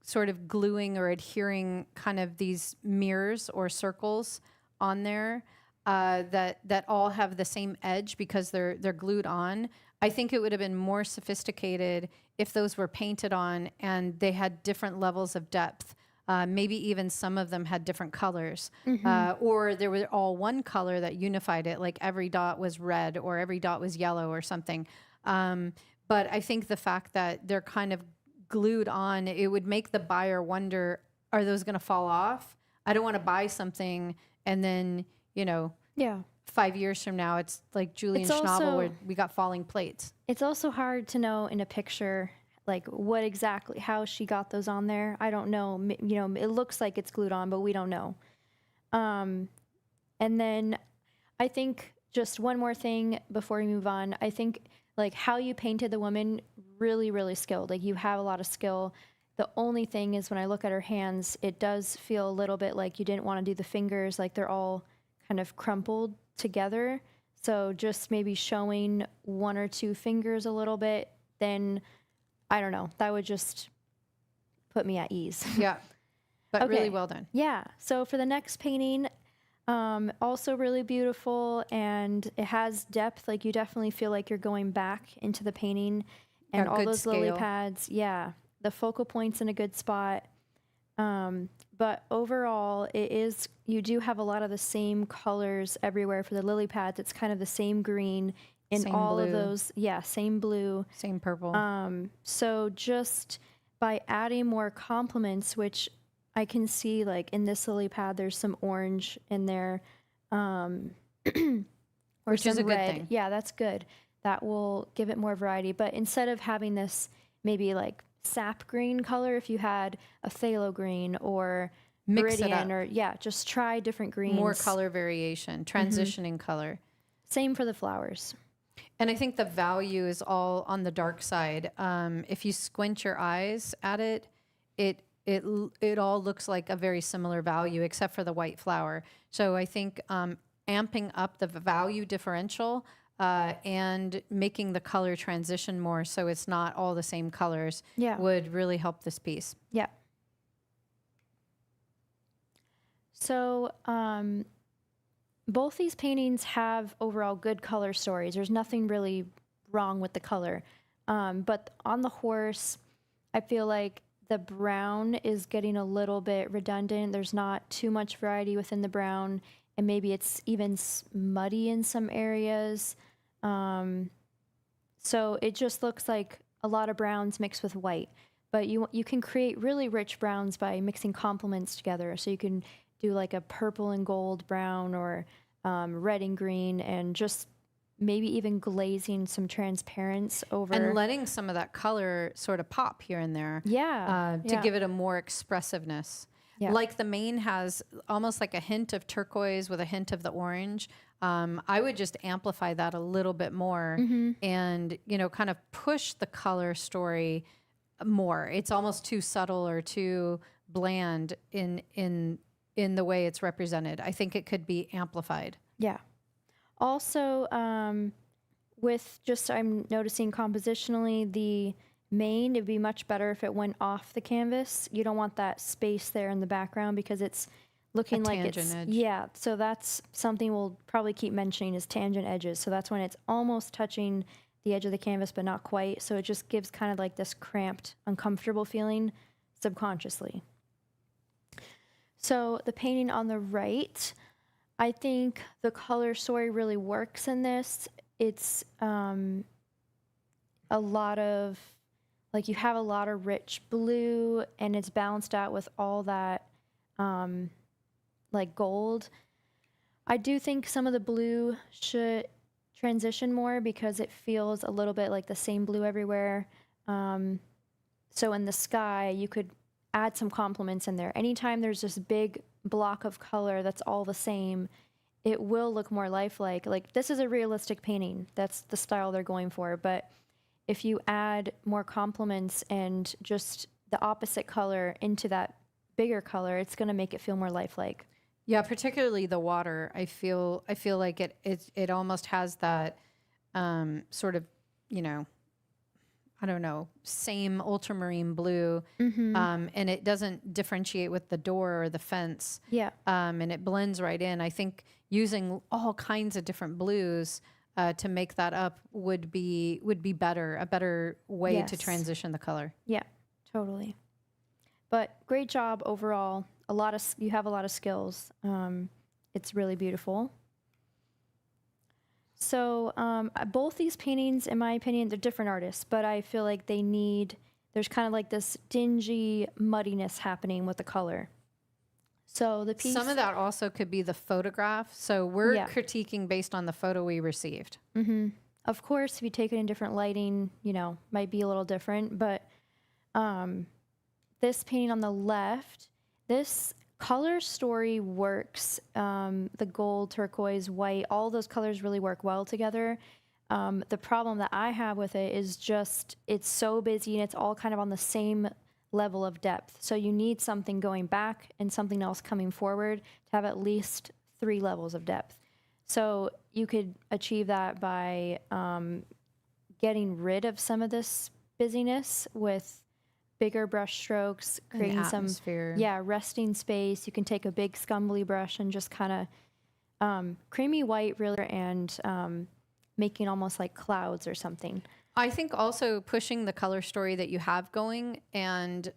sort of gluing or adhering kind of these mirrors or circles on there that all have the same edge because they're glued on, I think it would have been more sophisticated if those were painted on and they had different levels of depth. Maybe even some of them had different colors, or they were all one color that unified it, like every dot was red or every dot was yellow or something. But I think the fact that they're kind of glued on, it would make the buyer wonder, are those going to fall off? I don't want to buy something and then, Yeah. 5 years from now, it's like Julian Schnabel where we got falling plates. It's also hard to know in a picture, like what exactly, how she got those on there. I don't know. It looks like it's glued on, but we don't know. And then I think just one more thing before we move on. I think like how you painted the woman, really, really skilled. Like you have a lot of skill. The only thing is when I look at her hands, it does feel a little bit like you didn't want to do the fingers, like they're all kind of crumpled together. So just maybe showing one or two fingers a little bit, then I don't know, that would just put me at ease. Yeah, but Okay. really well done. Yeah. So for the next painting, also really beautiful, and it has depth. Like you definitely feel like you're going back into the painting, and Got all good those lily scale. pads. Yeah, the focal point's in a good spot. But overall, you do have a lot of the same colors everywhere for the lily pads. It's kind of the same green in Same all of blue. those. Yeah, same blue. Same purple. So just by adding more complements, which I can see like in this lily pad, there's some orange in there, or Which is some a good red. thing. Yeah, that's good. That will give it more variety. But instead of having this maybe like sap green color if you had a phthalo green or Mix it Meridian, up. or just try different greens. More color variation, transitioning color. Same for the flowers. And I think the value is all on the dark side. If you squint your eyes at it, it all looks like a very similar value, except for the white flower. So I think amping up the value differential and making the color transition more, so it's not all the same colors, Yeah. would really help this piece. Yeah. So, both these paintings have overall good color stories. There's nothing really wrong with the color. But on the horse, I feel like the brown is getting a little bit redundant. There's not too much variety within the brown, and maybe it's even muddy in some areas. So it just looks like a lot of browns mixed with white. But you can create really rich browns by mixing complements together. So you can do like a purple and gold brown, or red and green, and just maybe even glazing some transparents over. And letting some of that color sort of pop here and there. To give it a more expressiveness. Yeah. Like the mane has almost like a hint of turquoise with a hint of the orange. I would just amplify that a little bit more and, kind of push the color story more. It's almost too subtle or too bland in the way it's represented. I think it could be amplified. Yeah. Also, with just, I'm noticing compositionally, the mane, it'd be much better if it went off the canvas. You don't want that space there in the background because it's looking like it's, tangent edge. yeah. So that's something we'll probably keep mentioning, is tangent edges. So that's when it's almost touching the edge of the canvas, but not quite. So it just gives kind of like this cramped, uncomfortable feeling subconsciously. So the painting on the right, I think the color story really works in this. It's a lot of, like, you have a lot of rich blue, and it's balanced out with all that like gold. I do think some of the blue should transition more because it feels a little bit like the same blue everywhere. So in the sky, you could add some complements in there. Anytime there's this big block of color that's all the same, it will look more lifelike. Like, this is a realistic painting. That's the style they're going for. But if you add more complements and just the opposite color into that bigger color, it's going to make it feel more lifelike. Yeah, particularly the water. I feel like it almost has that sort of, I don't know, same ultramarine blue, and it doesn't differentiate with the door or the fence. Yeah. And it blends right in. I think using all kinds of different blues to make that up would be better, a better way to Yes. transition the color. Yeah, totally. But great job overall. You have a lot of skills. It's really beautiful. So both these paintings, in my opinion, they're different artists, but I feel like there's kind of like this dingy muddiness happening with the color. So the piece. Some of that also could be the photograph. So we're Yeah. critiquing based on the photo we received. Of course, if you take it in different lighting, might be a little different. But this painting on the left, this color story works. The gold, turquoise, white, all those colors really work well together. The problem that I have with it is just it's so busy and it's all kind of on the same level of depth. So you need something going back and something else coming forward to have at least 3 levels of depth. So you could achieve that by getting rid of some of this busyness with bigger brush strokes, creating some atmosphere. resting space. You can take a big scumbly brush and just kind of creamy white really, and making almost like clouds or something. I think also pushing the color story that you have going and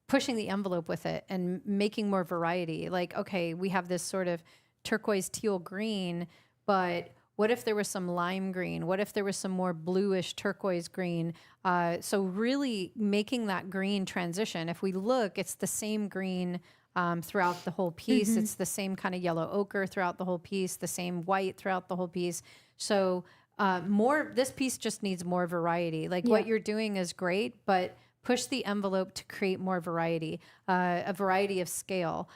pushing the envelope with it and making more variety. Like, okay, we have this sort of turquoise teal green, but what if there was some lime green? What if there was some more bluish turquoise green? So really making that green transition. If we look, it's the same green throughout the whole piece. It's the same kind of yellow ochre throughout the whole piece, the same white throughout the whole piece. So this piece just needs more variety. Like Yeah. what you're doing is great, but push the envelope to create more variety, a variety of scale.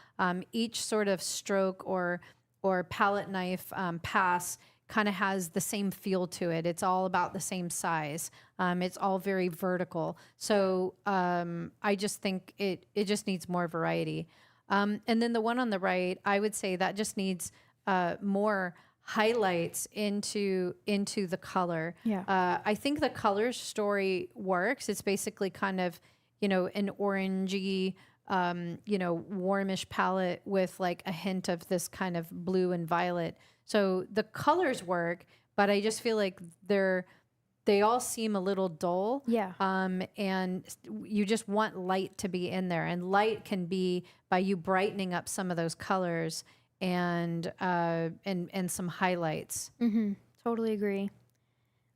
Each sort of stroke or palette knife pass kind of has the same feel to it. It's all about the same size. It's all very vertical. So I just think it just needs more variety. And then the one on the right, I would say that just needs more highlights into the color. Yeah. I think the color story works. It's basically kind of, an orangey, warmish palette with like a hint of this kind of blue and violet. So the colors work, but I just feel like they all seem a little dull. Yeah. And you just want light to be in there, and light can be by you brightening up some of those colors and some highlights. Totally agree.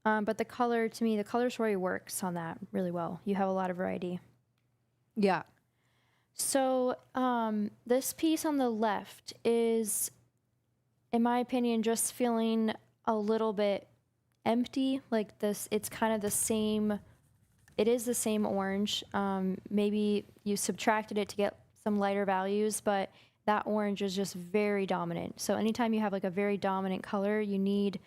But the color story works on that really well. You have a lot of variety. Yeah. So this piece on the left is, in my opinion, just feeling a little bit empty. Like this, it's kind of the same. It is the same orange. Maybe you subtracted it to get some lighter values, but that orange is just very dominant. So anytime you have like a very dominant color, you need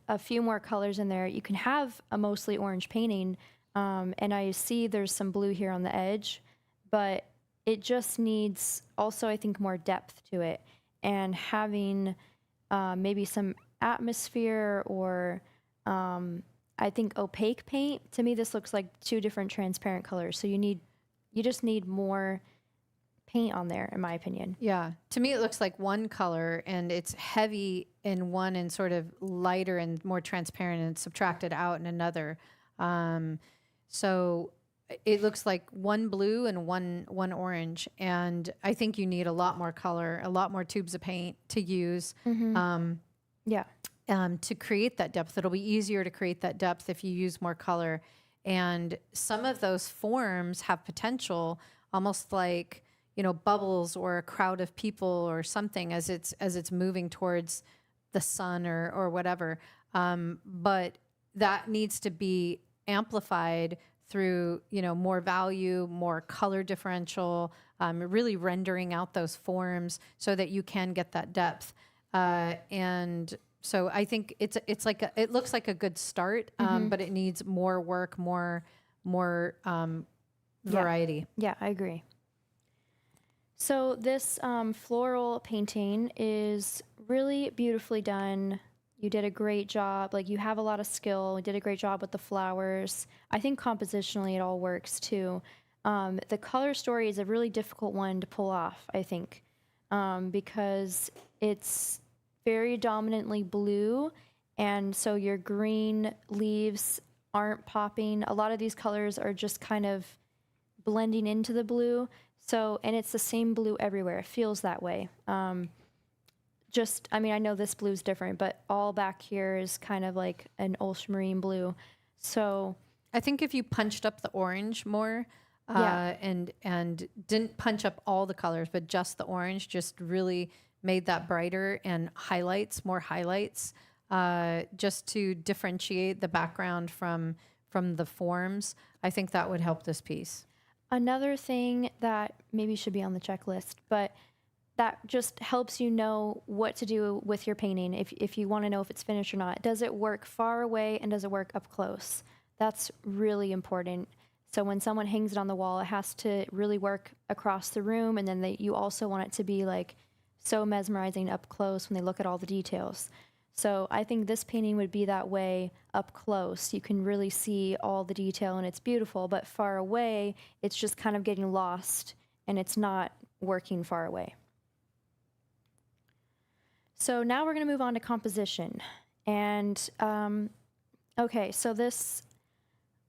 a few more colors in there. You can have a mostly orange painting, and I see there's some blue here on the edge, but it just needs also, I think, more depth to it, and having maybe some atmosphere or I think opaque paint. To me, this looks like two different transparent colors. So you just need more paint on there, in my opinion. Yeah. To me, it looks like one color, and it's heavy in one and sort of lighter and more transparent and subtracted out in another. So it looks like one blue and one orange. And I think you need a lot more color, a lot more tubes of paint to use. Yeah. To create that depth. It'll be easier to create that depth if you use more color. And some of those forms have potential, almost like, bubbles or a crowd of people or something as it's moving towards the sun or whatever. But that needs to be amplified through, more value, more color differential, really rendering out those forms so that you can get that depth. And so I think it looks like a good start, but it needs more work, more variety. Yeah, I agree. So this floral painting is really beautifully done. You did a great job. Like, you have a lot of skill. You did a great job with the flowers. I think compositionally it all works too. The color story is a really difficult one to pull off, I think, because it's very dominantly blue, and so your green leaves aren't popping. A lot of these colors are just kind of blending into the blue. So, and it's the same blue everywhere. It feels that way. I know this blue is different, but all back here is kind of like an ultramarine blue. So I think if you punched up the orange more, and didn't punch up all the colors, but just the orange, just really made that brighter and more highlights, just to differentiate the background from the forms. I think that would help this piece. another thing that maybe should be on the checklist, but that just helps you know what to do with your painting if you want to know if it's finished or not. Does it work far away and does it work up close? That's really important. So when someone hangs it on the wall, it has to really work across the room, and then you also want it to be like so mesmerizing up close when they look at all the details. So I think this painting would be that way up close. You can really see all the detail and it's beautiful, but far away, it's just kind of getting lost and it's not working far away. So now we're going to move on to composition. And okay, so this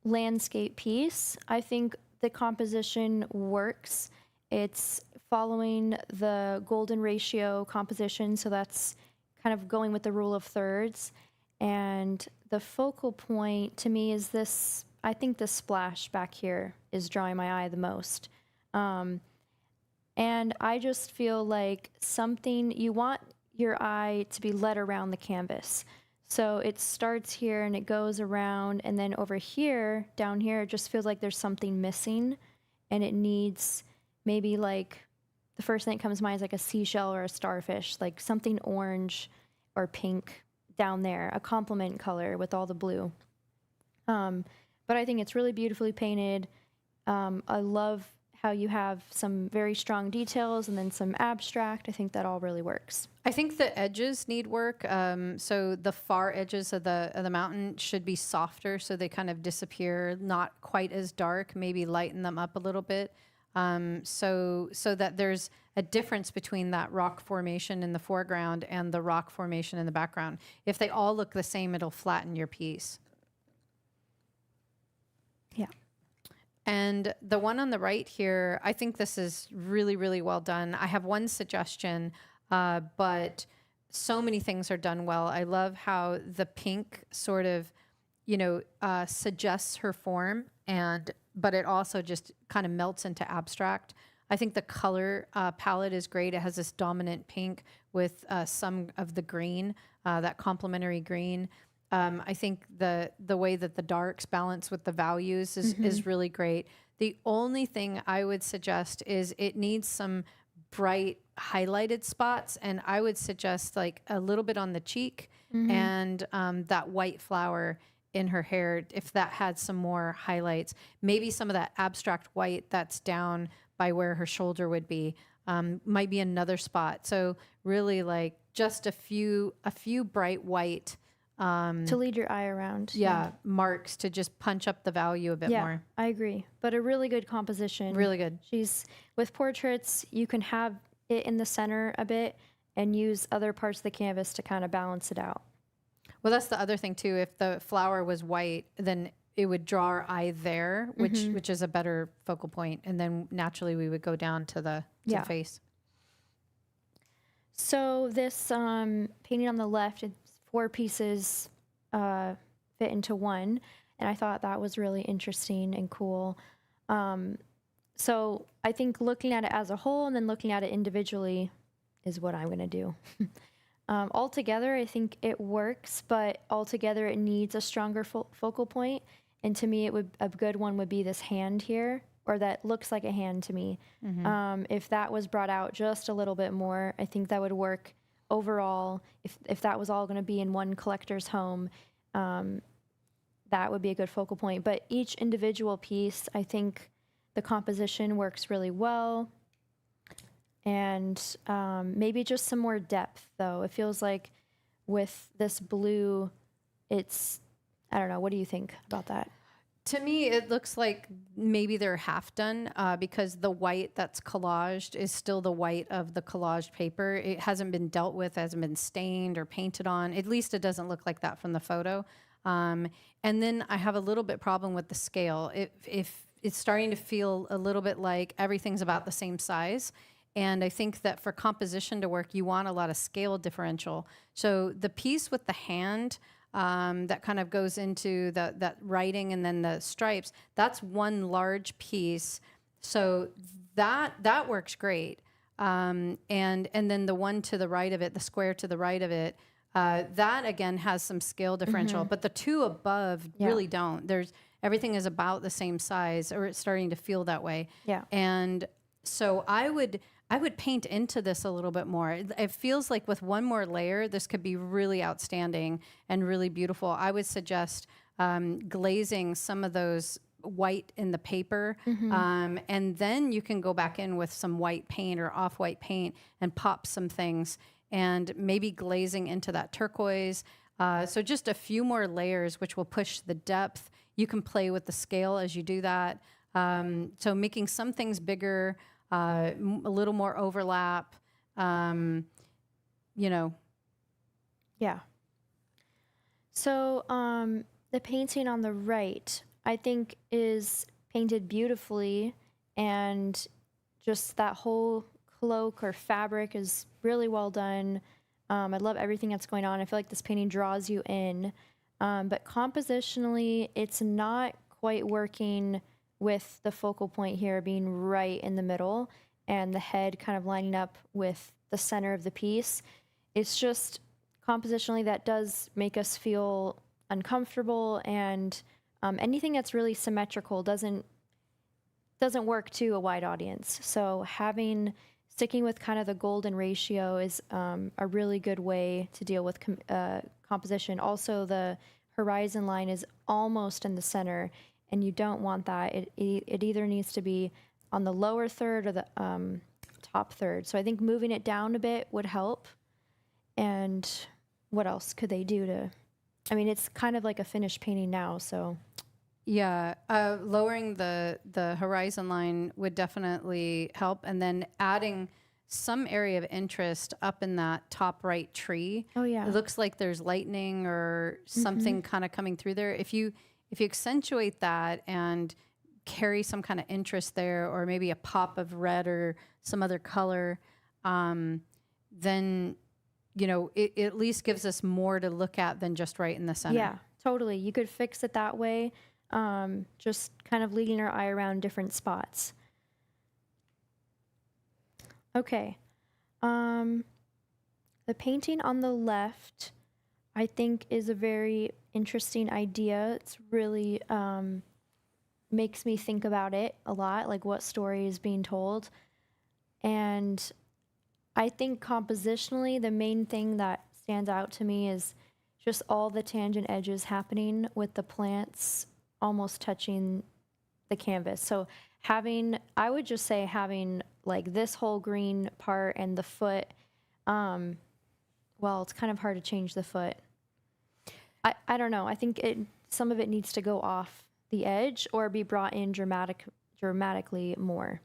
landscape piece, I think the composition works. It's following the golden ratio composition, so that's kind of going with the rule of thirds. And the focal point to me is this, I think the splash back here is drawing my eye the most. And I just feel like you want your eye to be led around the canvas. So it starts here and it goes around, and then over here, down here, it just feels like there's something missing, and it needs maybe like, the first thing that comes to mind is like a seashell or a starfish, like something orange or pink down there, a complement color with all the blue. But I think it's really beautifully painted. I love how you have some very strong details and then some abstract. I think that all really works. I think the edges need work. So the far edges of the mountain should be softer, so they kind of disappear, not quite as dark. Maybe lighten them up a little bit, so that there's a difference between that rock formation in the foreground and the rock formation in the background. If they all look the same, it'll flatten your piece. Yeah. And the one on the right here, I think this is really, really well done. I have one suggestion, but so many things are done well. I love how the pink sort of, suggests her form, but it also just kind of melts into abstract. I think the color palette is great. It has this dominant pink with some of the green, that complementary green. I think the way that the darks balance with the values is really great. The only thing I would suggest is it needs some bright highlighted spots, and I would suggest like a little bit on the cheek and that white flower in her hair, if that had some more highlights. Maybe some of that abstract white that's down by where her shoulder would be might be another spot. So really like just a few bright white To lead your eye around. marks to just punch up the value a bit more. I agree. But a really good composition. Really good. With portraits, you can have it in the center a bit and use other parts of the canvas to kind of balance it out. Well, that's the other thing too. If the flower was white, then it would draw our eye there, which is a better focal point. And then naturally we would go down to the face. So this painting on the left, it's 4 pieces fit into one, and I thought that was really interesting and cool. So I think looking at it as a whole and then looking at it individually is what I'm going to do. Altogether, I think it works, but altogether it needs a stronger focal point. And to me, a good one would be this hand here, or that looks like a hand to me. If that was brought out just a little bit more, I think that would work overall. If that was all going to be in one collector's home, that would be a good focal point. But each individual piece, I think the composition works really well. And maybe just some more depth, though. It feels like with this blue, I don't know. What do you think about that? To me, it looks like maybe they're half done because the white that's collaged is still the white of the collaged paper. It hasn't been dealt with, hasn't been stained or painted on. At least it doesn't look like that from the photo. And then I have a little bit problem with the scale. If it's starting to feel a little bit like everything's about the same size. And I think that for composition to work, you want a lot of scale differential. So the piece with the hand that kind of goes into that writing and then the stripes, that's one large piece. So that works great. And then the one to the right of it, the square to the right of it, that again has some scale differential, but the two above really don't. Everything is about the same size, or it's starting to feel that way. Yeah. And so I would paint into this a little bit more. It feels like with one more layer, this could be really outstanding and really beautiful. I would suggest glazing some of those white in the paper, and then you can go back in with some white paint or off-white paint and pop some things, and maybe glazing into that turquoise. So just a few more layers, which will push the depth. You can play with the scale as you do that. So making some things bigger, a little more overlap, Yeah. So the painting on the right, I think, is painted beautifully, and just that whole cloak or fabric is really well done. I love everything that's going on. I feel like this painting draws you in. But compositionally, it's not quite working with the focal point here being right in the middle and the head kind of lining up with the center of the piece. It's just compositionally that does make us feel uncomfortable, and anything that's really symmetrical doesn't work to a wide audience. So sticking with kind of the golden ratio is a really good way to deal with composition. Also, the horizon line is almost in the center, and you don't want that. It either needs to be on the lower third or the top third. So I think moving it down a bit would help. And what else could they do to? I mean, it's kind of like a finished painting now, so. Yeah, lowering the horizon line would definitely help, and then adding some area of interest up in that top right tree. Oh yeah. It looks like there's lightning or something kind of coming through there. If you accentuate that and carry some kind of interest there, or maybe a pop of red or some other color, then it at least gives us more to look at than just right in the center. Yeah, totally. You could fix it that way. Just kind of leading our eye around different spots. Okay. The painting on the left, I think, is a very interesting idea. It's really makes me think about it a lot, like what story is being told. And I think compositionally, the main thing that stands out to me is just all the tangent edges happening with the plants almost touching the canvas. So I would just say having like this whole green part and the foot, well, it's kind of hard to change the foot. I don't know. I think some of it needs to go off the edge or be brought in dramatically more.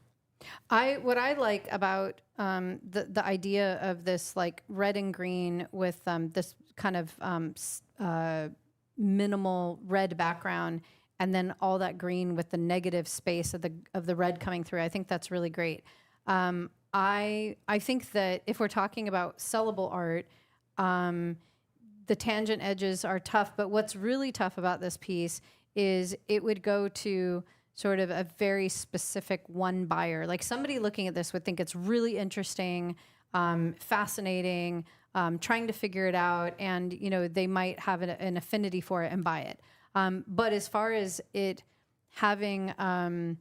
What I like about the idea of this like red and green with this kind of minimal red background, and then all that green with the negative space of the red coming through, I think that's really great. I think that if we're talking about sellable art, the tangent edges are tough, but what's really tough about this piece is it would go to sort of a very specific one buyer. Like somebody looking at this would think it's really interesting, fascinating, trying to figure it out, and they might have an affinity for it and buy it. But as far as it having a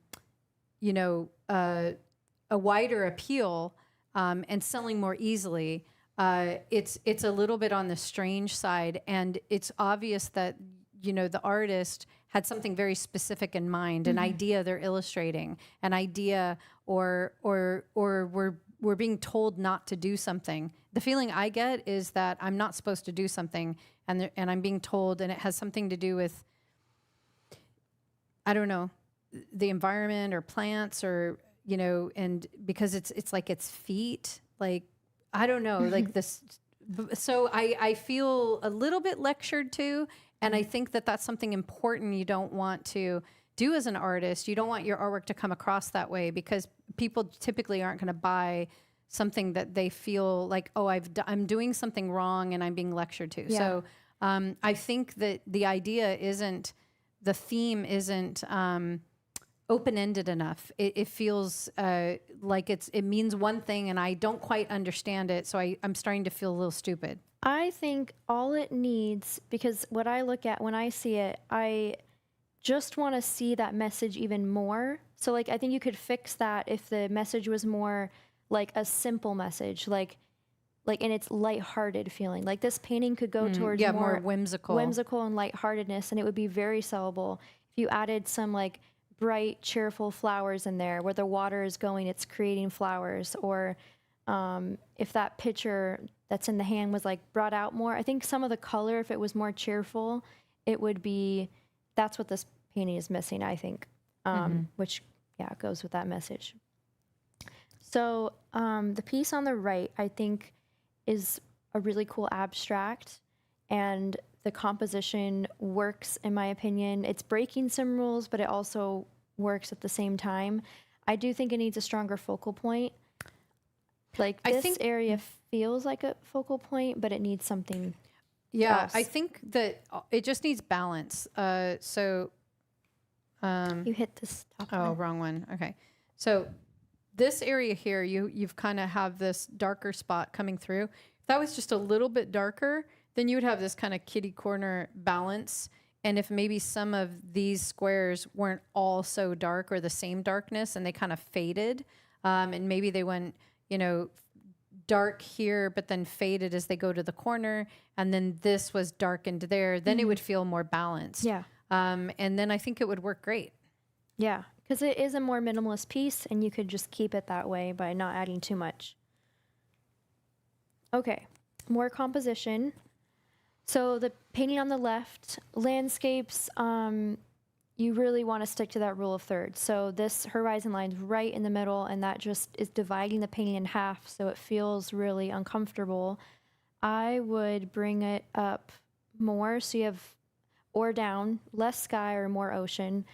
wider appeal and selling more easily, it's a little bit on the strange side, and it's obvious that the artist had something very specific in mind, an idea they're illustrating, an idea, or we're being told not to do something. The feeling I get is that I'm not supposed to do something, and I'm being told, and it has something to do with, I don't know, the environment or plants, or and because it's like its feet, like I don't know, like this. So I feel a little bit lectured to. And I think that that's something important you don't want to do as an artist. You don't want your artwork to come across that way, because people typically aren't going to buy something that they feel like, oh, I'm doing something wrong and I'm being lectured to. Yeah. So I think that the theme isn't open-ended enough. It feels like it means one thing and I don't quite understand it. So I'm starting to feel a little stupid. I think all it needs, because what I look at when I see it, I just want to see that message even more. So like, I think you could fix that if the message was more like a simple message, like in its lighthearted feeling. Like this painting could go towards more whimsical and lightheartedness, and it would be very sellable. If you added some like bright, cheerful flowers in there where the water is going, it's creating flowers, or if that picture that's in the hand was like brought out more. I think some of the color, if it was more cheerful, that's what this painting is missing, I think, which goes with that message. So the piece on the right, I think, is a really cool abstract, and the composition works, in my opinion. It's breaking some rules, but it also works at the same time. I do think it needs a stronger focal point. Like this area feels like a focal point, but it needs something else. I think that it just needs balance. You hit this top one. Wrong one. Okay. So this area here, you've kind of have this darker spot coming through, If that was just a little bit darker, then you would have this kind of kitty corner balance. And if maybe some of these squares weren't all so dark or the same darkness and they kind of faded, and maybe they went, you know, dark here, but then faded as they go to the corner, and then this was darkened there, then it would feel more balanced. Yeah. And then I think it would work great. Yeah, because it is a more minimalist piece, and you could just keep it that way by not adding too much. Okay, more composition. So the painting on the left, landscapes, you really want to stick to that rule of thirds. So this horizon line's right in the middle, and that just is dividing the painting in half, so it feels really uncomfortable. I would bring it up more, so you have, or down, less sky or more ocean,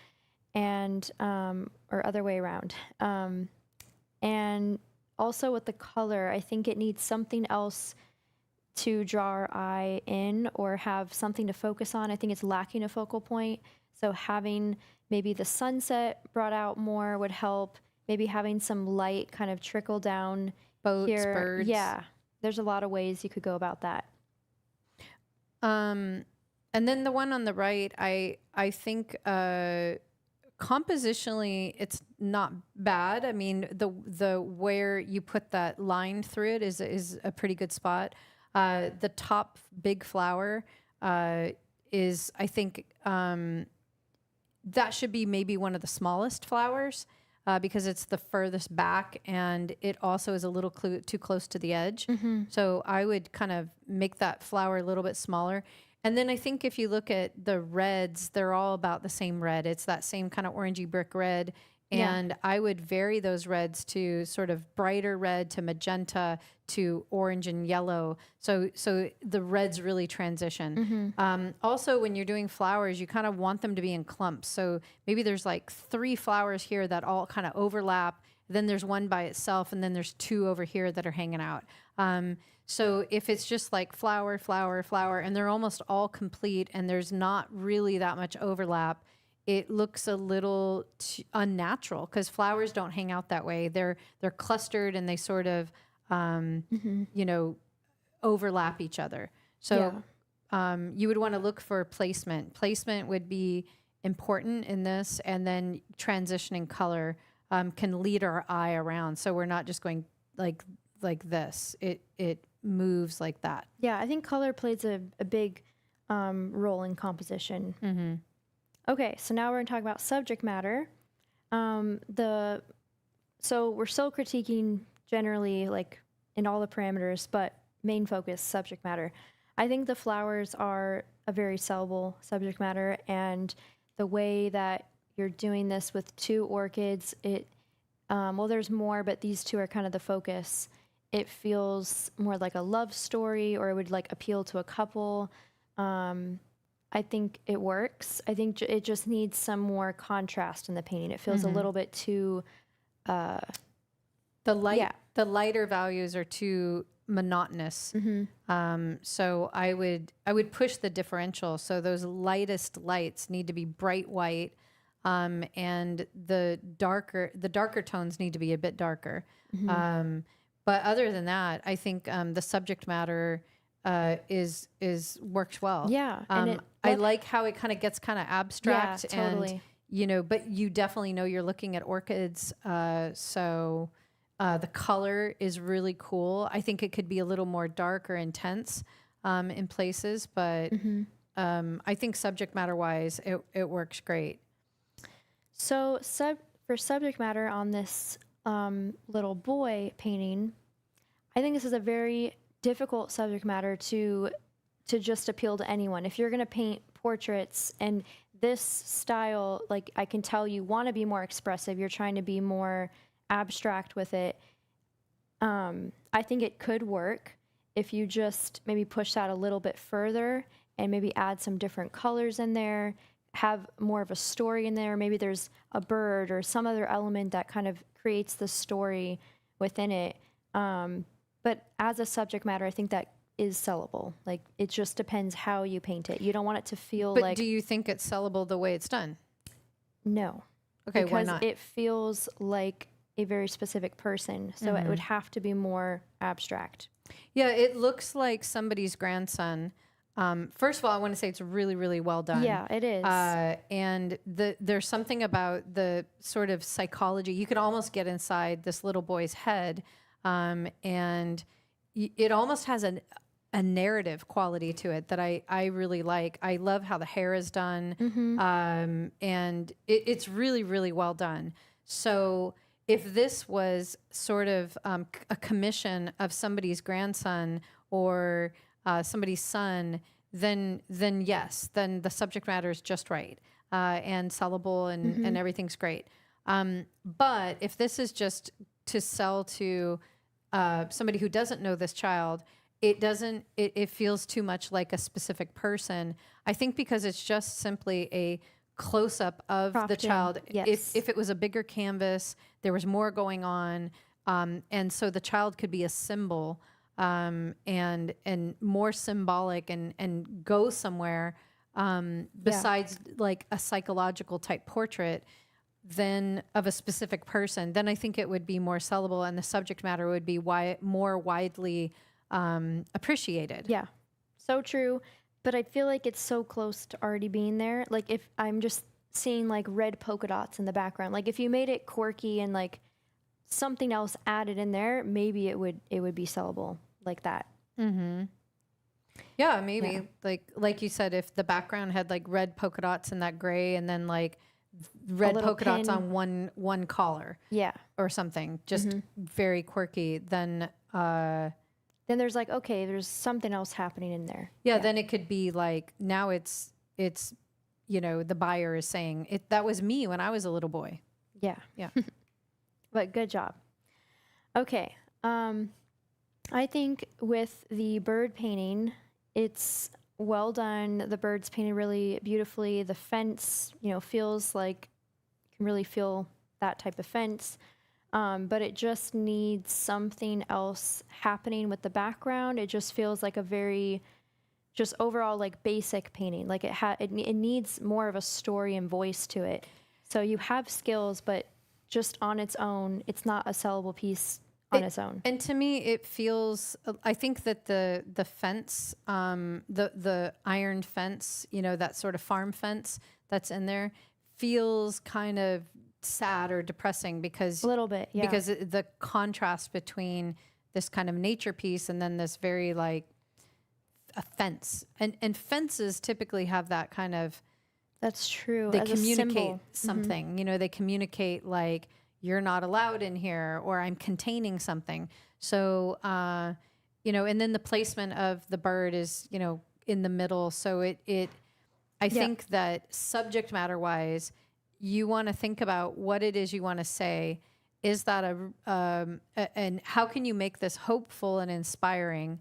and or other way around. And also with the color, I think it needs something else to draw our eye in or have something to focus on. I think it's lacking a focal point. So having maybe the sunset brought out more would help. Maybe having some light kind of trickle down Boats, here. birds. Yeah, there's a lot of ways you could go about that. And then the one on the right, I think compositionally it's not bad. I mean, the where you put that line through it is a pretty good spot. The top big flower is, I think, that should be maybe one of the smallest flowers because it's the furthest back, and it also is a little too close to the edge. So I would kind of make that flower a little bit smaller. And then I think if you look at the reds, they're all about the same red. It's that same kind of orangey brick red. And I would vary those reds to sort of brighter red to magenta to orange and yellow. So the reds really transition. Also, when you're doing flowers, you kind of want them to be in clumps. So maybe there's like 3 flowers here that all kind of overlap. Then there's one by itself, and then there's 2 over here that are hanging out. So if it's just like flower, flower, flower, and they're almost all complete, and there's not really that much overlap, it looks a little unnatural because flowers don't hang out that way. They're clustered and they sort of, you know, overlap each other. So you would want to look for placement. Placement would be important in this, and then transitioning color can lead our eye around. So we're not just going like this. It moves like that. Yeah, I think color plays a big role in composition. Okay, so now we're going to talk about subject matter. So we're still critiquing generally, like in all the parameters, but main focus, subject matter. I think the flowers are a very sellable subject matter, and the way that you're doing this with 2 orchids, well, there's more, but these 2 are kind of the focus. It feels more like a love story, or it would like appeal to a couple. I think it works. I think it just needs some more contrast in the painting. It feels a little bit too. The lighter values are too monotonous. So I would push the differential. So those lightest lights need to be bright white, and the darker tones need to be a bit darker. But other than that, I think the subject matter works well. Yeah, and I like how it kind of gets kind of abstract. Yeah, totally. And you know, but you definitely know you're looking at orchids. So the color is really cool. I think it could be a little more dark or intense in places, but I think subject matter wise, it works great. So for subject matter on this little boy painting, I think this is a very difficult subject matter to just appeal to anyone. If you're going to paint portraits and this style, like I can tell you want to be more expressive, you're trying to be more abstract with it. I think it could work if you just maybe push that a little bit further and maybe add some different colors in there, have more of a story in there. Maybe there's a bird or some other element that kind of creates the story within it. But as a subject matter, I think that is sellable. Like, it just depends how you paint it. You don't want it to feel But like... do you think it's sellable the way it's done? No. Okay, why because not? it feels like a very specific person. So it would have to be more abstract. Yeah, it looks like somebody's grandson. First of all, I want to say it's really, really well done. Yeah, it is. And there's something about the sort of psychology. You could almost get inside this little boy's head, and it almost has a narrative quality to it that I really like. I love how the hair is done, and it's really, really well done. So if this was sort of a commission of somebody's grandson or somebody's son, then yes, then the subject matter is just right and sellable and everything's great. But if this is just to sell to somebody who doesn't know this child, it doesn't. It feels too much like a specific person. I think because it's just simply a close up of Cropped the in, child. yes. If it was a bigger canvas, there was more going on, and so the child could be a symbol and more symbolic and go somewhere besides like a psychological type portrait than of a specific person. Then I think it would be more sellable, and the subject matter would be more widely appreciated. Yeah, so true. But I feel like it's so close to already being there. Like if I'm just seeing like red polka dots in the background, like if you made it quirky and like something else added in there, maybe it would be sellable like that. Yeah, maybe like you said, if the background had like red polka dots and that gray, and then like red little polka dots pin. on one collar Yeah. or something, just very quirky, then Then there's like, okay, there's something else happening in there. yeah, then it could be like now it's the buyer is saying that was me when I was a little boy. Yeah. Yeah. But good job. Okay. I think with the bird painting, it's well done. The bird's painted really beautifully. The fence, feels like you can really feel that type of fence. But it just needs something else happening with the background. It just feels like a very, just overall like basic painting. Like it needs more of a story and voice to it. So you have skills, but just on its own, it's not a sellable piece on its own. And to me, it feels. I think that the fence, the iron fence, that sort of farm fence that's in there, feels kind of sad or depressing because A little bit, yeah. because the contrast between this kind of nature piece and then this very like a fence, and fences typically have that kind of. That's true. They As a communicate symbol. something. They communicate like you're not allowed in here, or I'm containing something. So, and then the placement of the bird is, in the middle. So I think that subject matter wise, you want to think about what it is you want to say. Is that and how can you make this hopeful and inspiring?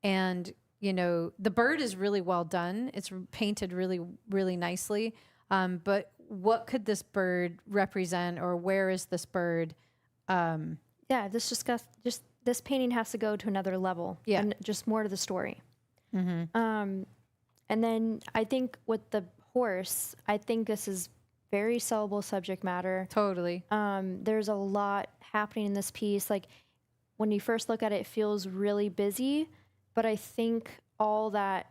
And, the bird is really well done. It's painted really, really nicely. But what could this bird represent, or where is this bird? Yeah, this painting has to go to another level. Yeah. And just more to the story. And then I think with the horse, I think this is very sellable subject matter. Totally. There's a lot happening in this piece. Like when you first look at it, it feels really busy, but I think all that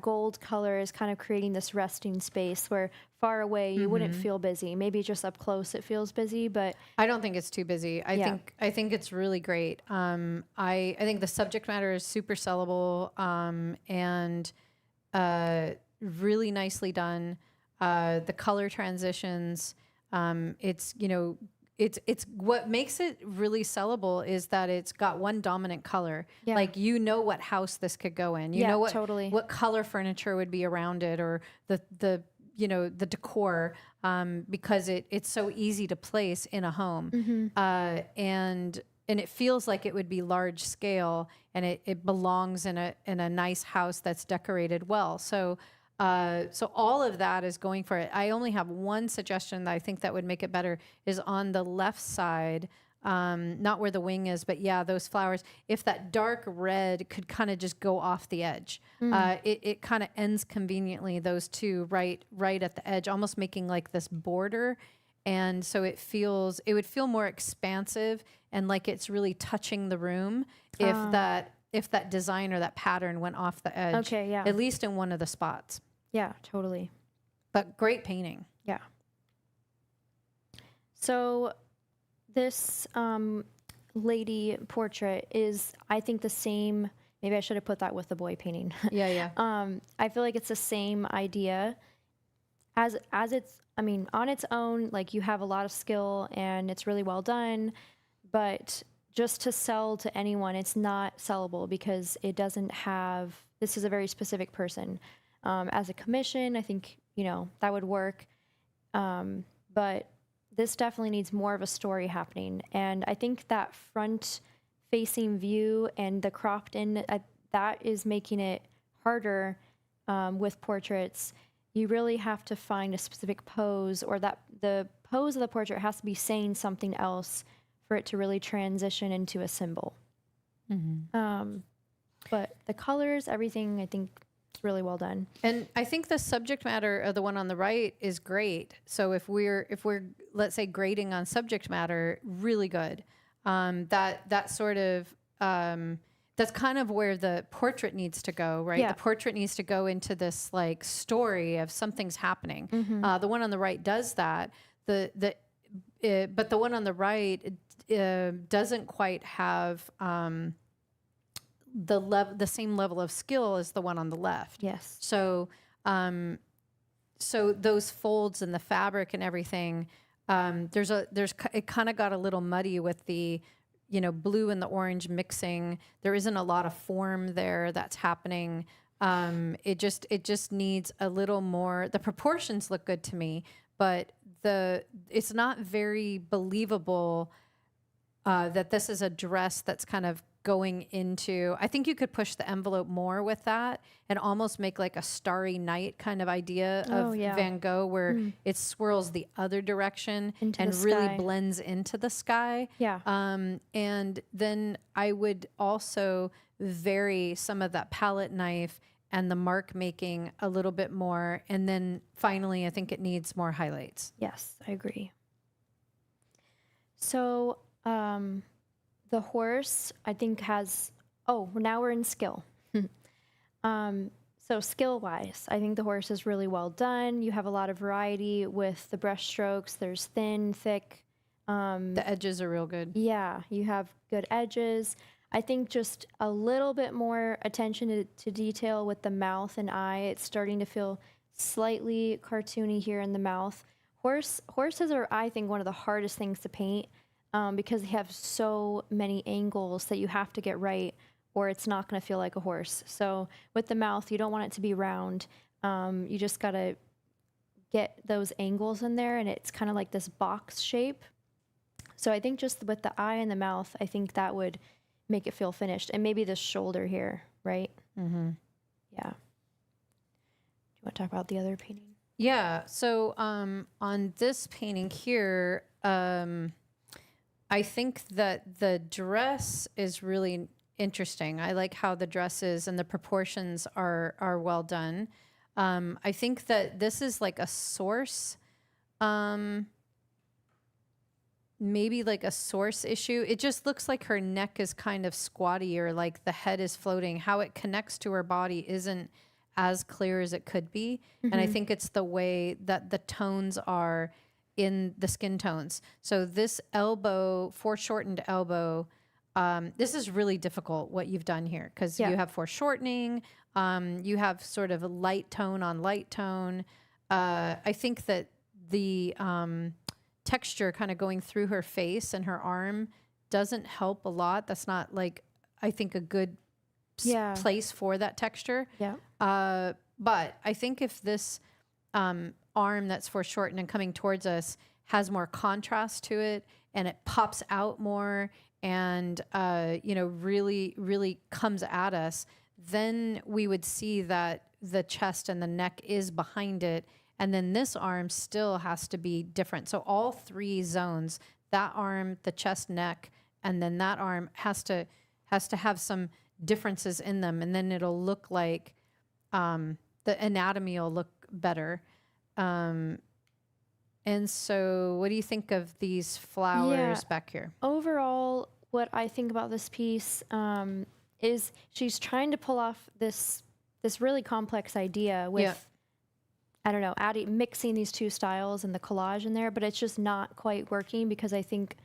gold color is kind of creating this resting space where far away you wouldn't feel busy. Maybe just up close it feels busy, but I don't think it's too busy. I think it's really great. I think the subject matter is super sellable and really nicely done. The color transitions, it's what makes it really sellable is that it's got one dominant color. Yeah. Like what house this could go in. You Yeah, know totally. what color furniture would be around it, or the decor, because it's so easy to place in a home. And it feels like it would be large scale, and it belongs in a nice house that's decorated well. So all of that is going for it. I only have one suggestion that I think that would make it better is on the left side, not where the wing is, but yeah, those flowers. If that dark red could kind of just go off the edge, it kind of ends conveniently, those two right at the edge, almost making like this border. And so it would feel more expansive and like it's really touching the room if that design or that pattern went off the edge. Okay, yeah. At least in one of the spots. Yeah, totally. But great painting. Yeah. So this lady portrait is, I think, the same. Maybe I should have put that with the boy painting. Yeah. I feel like it's the same idea as it's, I mean, on its own, like you have a lot of skill and it's really well done, but just to sell to anyone, it's not sellable because it doesn't have, this is a very specific person. As a commission, I think, that would work. But this definitely needs more of a story happening. And I think that front facing view and the cropped in, that is making it harder with portraits. You really have to find a specific pose, or that the pose of the portrait has to be saying something else for it to really transition into a symbol. But the colors, everything, I think it's really well done. And I think the subject matter of the one on the right is great. So if we're let's say grading on subject matter, really good. That sort of that's kind of where the portrait needs to go, right? Yeah. The portrait needs to go into this like story of something's happening. The one on the right does that. But the one on the right doesn't quite have the same level of skill as the one on the left. Yes. So so those folds in the fabric and everything, it kind of got a little muddy with the blue and the orange mixing. There isn't a lot of form there that's happening. It just needs a little more. The proportions look good to me, but it's not very believable that this is a dress that's kind of going into. I think you could push the envelope more with that and almost make like a Starry Night kind of idea of Van Gogh, where it swirls the other direction Into and the really sky. blends into the sky. Yeah. And then I would also vary some of that palette knife and the mark making a little bit more. And then finally, I think it needs more highlights. Yes, I agree. So, the horse, I think, has, now we're in skill. So skill-wise, I think the horse is really well done. You have a lot of variety with the brush strokes. There's thin, thick. The edges are real good. Yeah, you have good edges. I think just a little bit more attention to detail with the mouth and eye. It's starting to feel slightly cartoony here in the mouth. Horses are, I think, one of the hardest things to paint because they have so many angles that you have to get right, or it's not going to feel like a horse. So with the mouth, you don't want it to be round. You just got to get those angles in there, and it's kind of like this box shape. So I think just with the eye and the mouth, I think that would make it feel finished. And maybe this shoulder here, right? Mm-hmm. Yeah. Do you want to talk about the other painting? Yeah. So on this painting here, I think that the dress is really interesting. I like how the dress is and the proportions are well done. I think that this is like a source, maybe like a source issue. It just looks like her neck is kind of squatty, or like the head is floating. How it connects to her body isn't as clear as it could be. And I think it's the way that the tones are in the skin tones. So this elbow, foreshortened elbow, this is really difficult what you've done here, because you have foreshortening, you have sort of a light tone on light tone. I think that the texture kind of going through her face and her arm doesn't help a lot. That's not like, I think, a good place for that texture. Yeah. But I think if this arm that's foreshortened and coming towards us has more contrast to it, and it pops out more, and really, really comes at us, then we would see that the chest and the neck is behind it. And then this arm still has to be different. So all three zones, that arm, the chest, neck, and then that arm has to have some differences in them. And then it'll look like the anatomy will look better. And so what do you think of these flowers back here? Overall, what I think about this piece is she's trying to pull off this really complex idea with I don't know, mixing these two styles and the collage in there, but it's just not quite working because I think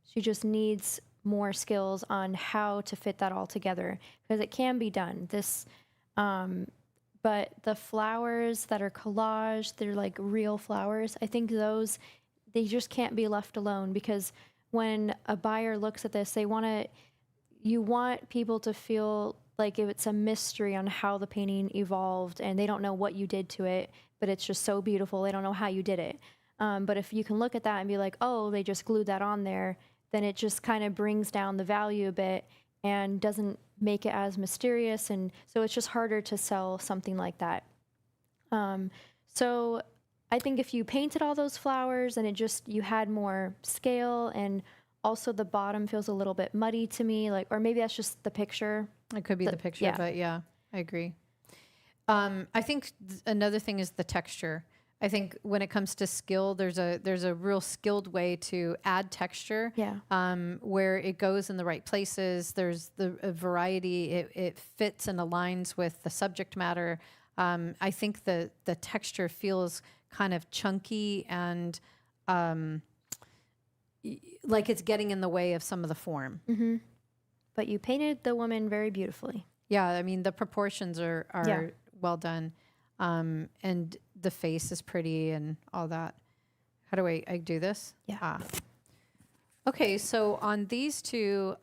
she just needs more skills on how to fit that all together because it can be done. But the flowers that are collaged, they're like real flowers. I think they just can't be left alone because when a buyer looks at this, you want people to feel like if it's a mystery on how the painting evolved and they don't know what you did to it, but it's just so beautiful. They don't know how you did it. But if you can look at that and be like, oh, they just glued that on there, then it just kind of brings down the value a bit and doesn't make it as mysterious. And so it's just harder to sell something like that. So I think if you painted all those flowers and you had more scale, and also the bottom feels a little bit muddy to me, or maybe that's just the picture. It could be the picture, but yeah, I agree. I think another thing is the texture. I think when it comes to skill, there's a real skilled way to add texture. Where it goes in the right places. There's a variety. It fits and aligns with the subject matter. I think the texture feels kind of chunky and like it's getting in the way of some of the form. Mm-hmm. But you painted the woman very beautifully. Yeah, I mean the proportions are well done. And the face is pretty and all that. How do I do this? Yeah. Okay, so on these two,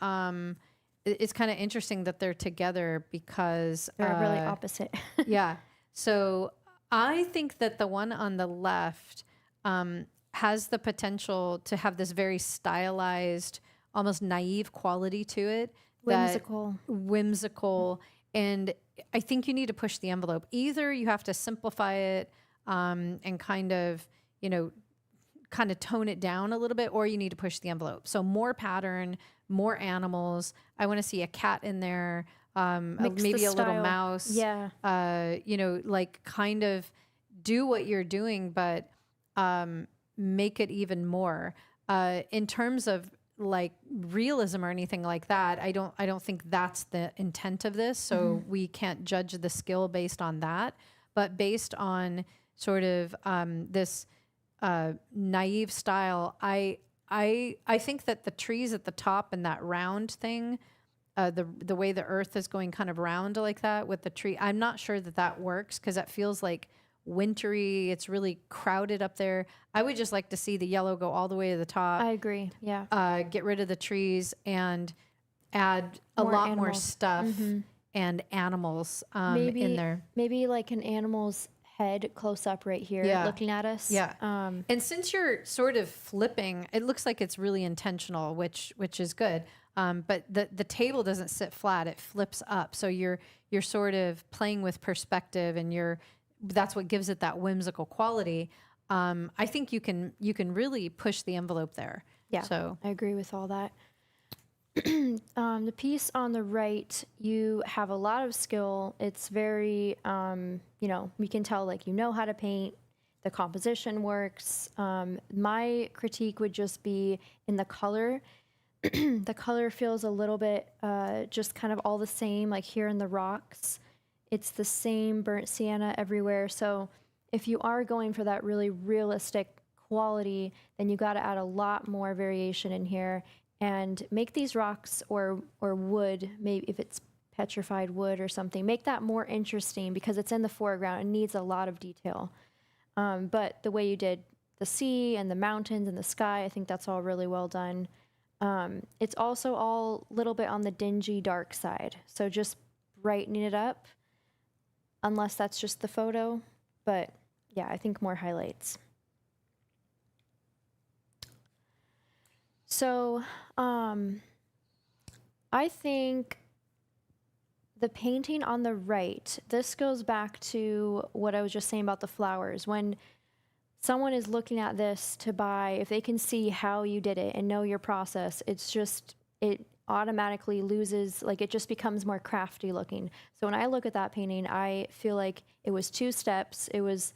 it's kind of interesting that they're together because they're really opposite. Yeah. So I think that the one on the left has the potential to have this very stylized, almost naive quality to it. Whimsical. And I think you need to push the envelope. Either you have to simplify it and kind of tone it down a little bit, or you need to push the envelope. So more pattern, more animals. I want to see a cat in there, maybe a little mouse. Yeah. Kind of do what you're doing, but make it even more. In terms of like realism or anything like that, I don't think that's the intent of this. So we can't judge the skill based on that, but based on sort of this naive style. I think that the trees at the top and that round thing, the way the earth is going kind of round like that with the tree, I'm not sure that works because that feels like wintry. It's really crowded up there. I would just like to see the yellow go all the way to the top. I agree. Yeah. Get rid of the trees and add a lot more stuff and animals in there. Maybe like an animal's head close up right here looking at us. Yeah. And since you're sort of flipping, it looks like it's really intentional, which is good. But the table doesn't sit flat; it flips up. So you're sort of playing with perspective, and that's what gives it that whimsical quality. I think you can really push the envelope there. Yeah, so I agree with all that. The piece on the right, you have a lot of skill. It's very, we can tell how to paint. The composition works. My critique would just be in the color. The color feels a little bit just kind of all the same, like here in the rocks. It's the same burnt sienna everywhere. So if you are going for that really realistic quality, then you got to add a lot more variation in here and make these rocks or wood, maybe if it's petrified wood or something, make that more interesting because it's in the foreground. It needs a lot of detail. But the way you did the sea and the mountains and the sky, I think that's all really well done. It's also all a little bit on the dingy, dark side. So just brightening it up. Unless that's just the photo, but yeah, I think more highlights. So I think the painting on the right, this goes back to what I was just saying about the flowers. When someone is looking at this to buy, if they can see how you did it and know your process, it automatically loses, it just becomes more crafty looking. So when I look at that painting, I feel like it was 2 steps. It was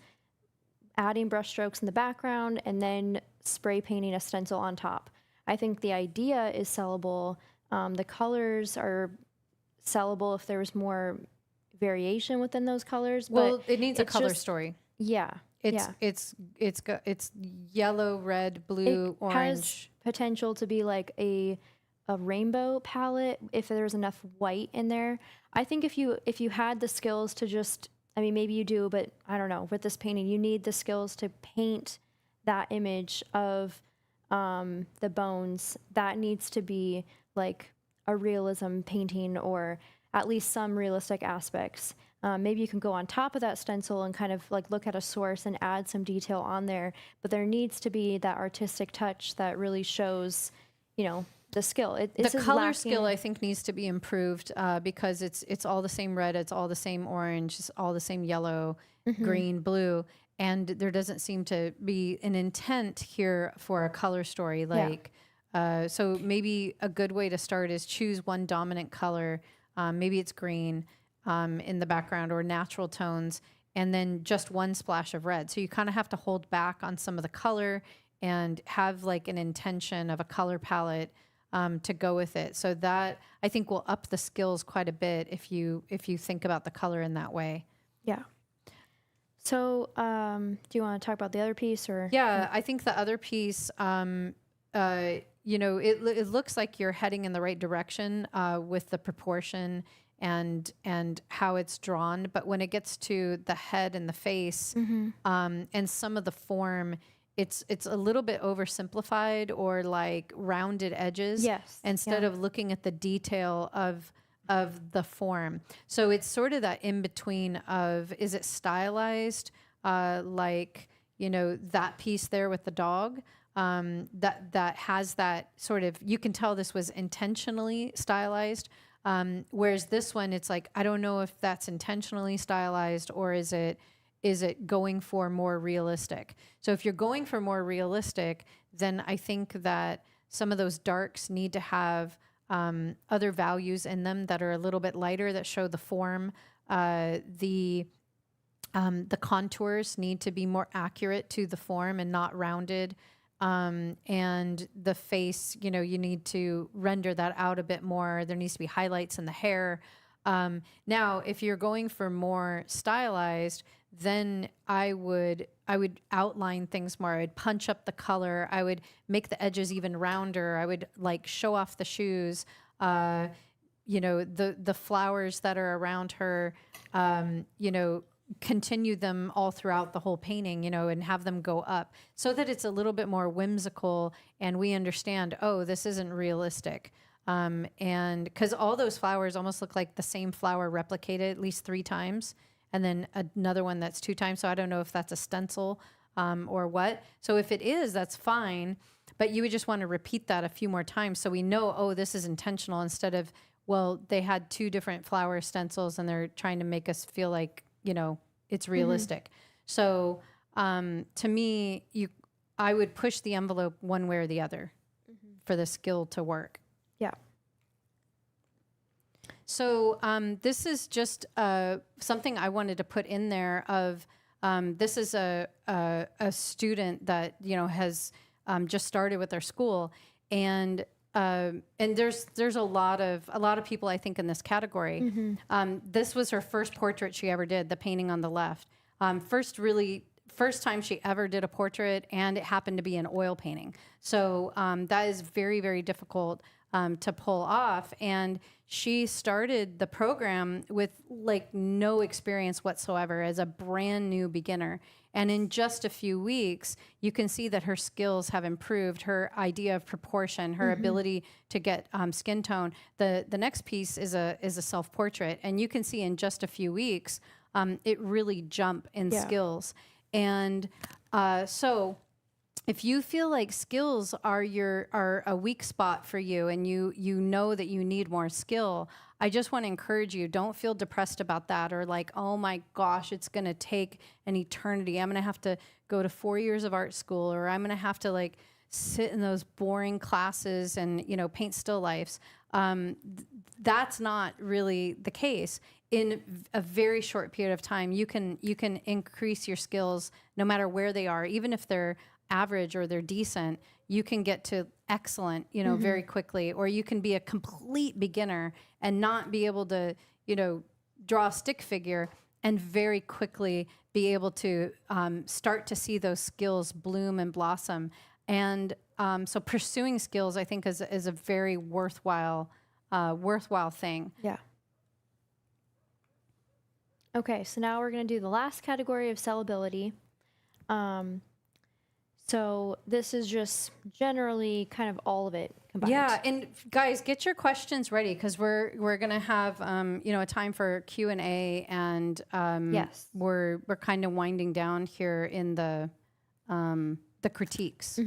adding brush strokes in the background and then spray painting a stencil on top. I think the idea is sellable. The colors are sellable if there was more variation within those colors. Well, But it needs a it's color just- story. Yeah. It's yeah. it's yellow, red, blue, It orange. has potential to be like a rainbow palette if there's enough white in there. I think if you had the skills to just, I mean, maybe you do, but I don't know, with this painting you need the skills to paint that image of the bones. That needs to be like a realism painting, or at least some realistic aspects. Maybe you can go on top of that stencil and kind of like look at a source and add some detail on there, but there needs to be that artistic touch that really shows, the skill. The color skill, I think, needs to be improved because it's all the same red, it's all the same orange, it's all the same yellow, green, blue, and there doesn't seem to be an intent here for a color story. Like, so maybe a good way to start is choose one dominant color. Maybe it's green in the background or natural tones, and then just one splash of red. So you kind of have to hold back on some of the color and have like an intention of a color palette to go with it. So that I think will up the skills quite a bit if you think about the color in that way. Yeah. So, do you want to talk about the other piece, or? Yeah, I think the other piece, it looks like you're heading in the right direction with the proportion and how it's drawn. But when it gets to the head and the face and some of the form, it's a little bit oversimplified or like rounded edges. Yes. Instead of looking at the detail of the form. So it's sort of that in between of, is it stylized like, that piece there with the dog that has that sort of, you can tell this was intentionally stylized. Whereas this one, it's like, I don't know if that's intentionally stylized or is it going for more realistic? So if you're going for more realistic, then I think that some of those darks need to have other values in them that are a little bit lighter, that show the form. The contours need to be more accurate to the form and not rounded. And the face, you need to render that out a bit more. There needs to be highlights in the hair. Now, if you're going for more stylized, then I would outline things more. I would punch up the color. I would make the edges even rounder. I would like show off the shoes. The flowers that are around her. Continue them all throughout the whole painting, and have them go up so that it's a little bit more whimsical and we understand, oh, this isn't realistic. And because all those flowers almost look like the same flower replicated at least 3 times, and then another one that's 2 times. So I don't know if that's a stencil or what. So if it is, that's fine. But you would just want to repeat that a few more times so we know, oh, this is intentional, instead of, well, they had 2 different flower stencils and they're trying to make us feel like, it's realistic. So to me, I would push the envelope one way or the other for the skill to work. Yeah. So this is just something I wanted to put in there of, this is a student that, has just started with their school, and there's a lot of people, I think, in this category. This was her first portrait she ever did, the painting on the left. First time she ever did a portrait, and it happened to be an oil painting. So that is very, very difficult to pull off. And she started the program with like no experience whatsoever as a brand new beginner. And in just a few weeks, you can see that her skills have improved, her idea of proportion, her ability to get skin tone. The next piece is a self-portrait. And you can see in just a few weeks, it really jumped in skills. And so if you feel like skills are a weak spot for you, and you know that you need more skill, I just want to encourage you, don't feel depressed about that, or like, oh my gosh, it's going to take an eternity. I'm going to have to go to 4 years of art school, or I'm going to have to like sit in those boring classes and, paint still lifes. That's not really the case. in a very short period of time, you can increase your skills no matter where they are, even if they're average or they're decent. You can get to excellent, very quickly, or you can be a complete beginner and not be able to, draw a stick figure, and very quickly be able to start to see those skills bloom and blossom. And so pursuing skills, I think, is a very worthwhile thing. Yeah. Okay, so now we're going to do the last category of sellability. So this is just generally kind of all of it combined. Yeah, and guys, get your questions ready, because we're gonna have a time for Q&A, and Yes. we're kind of winding down here in the critiques.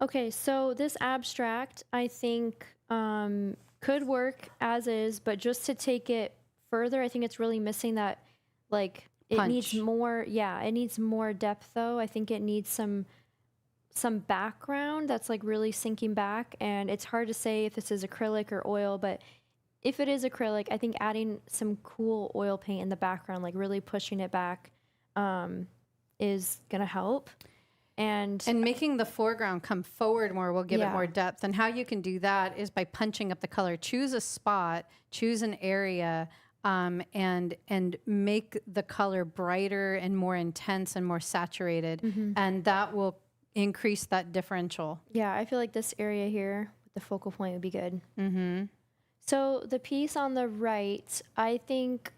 Okay, so this abstract, I think, could work as is, but just to take it further, I think it's really missing that, like, it Punch. needs more. Yeah, it needs more depth, though. I think it needs some background that's like really sinking back, and it's hard to say if this is acrylic or oil, but if it is acrylic, I think adding some cool oil paint in the background, like really pushing it back, is gonna help. And making the foreground come forward more will give it more depth. And how you can do that is by punching up the color. Choose a spot, choose an area, and make the color brighter and more intense and more saturated, and that will increase that differential. yeah, I feel like this area here with the focal point would be good. So the piece on the right, I think,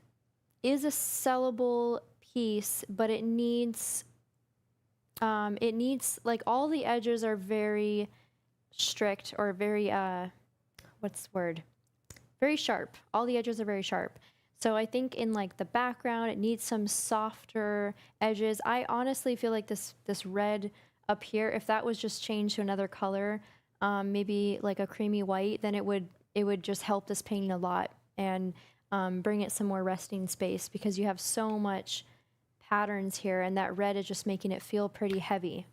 is a sellable piece, but it needs like all the edges are very strict, or very what's the word? Very sharp. All the edges are very sharp. So I think in like the background, it needs some softer edges. I honestly feel like this red up here, if that was just changed to another color, maybe like a creamy white, then it would just help this painting a lot, and bring it some more resting space, because you have so much patterns here, and that red is just making it feel pretty heavy.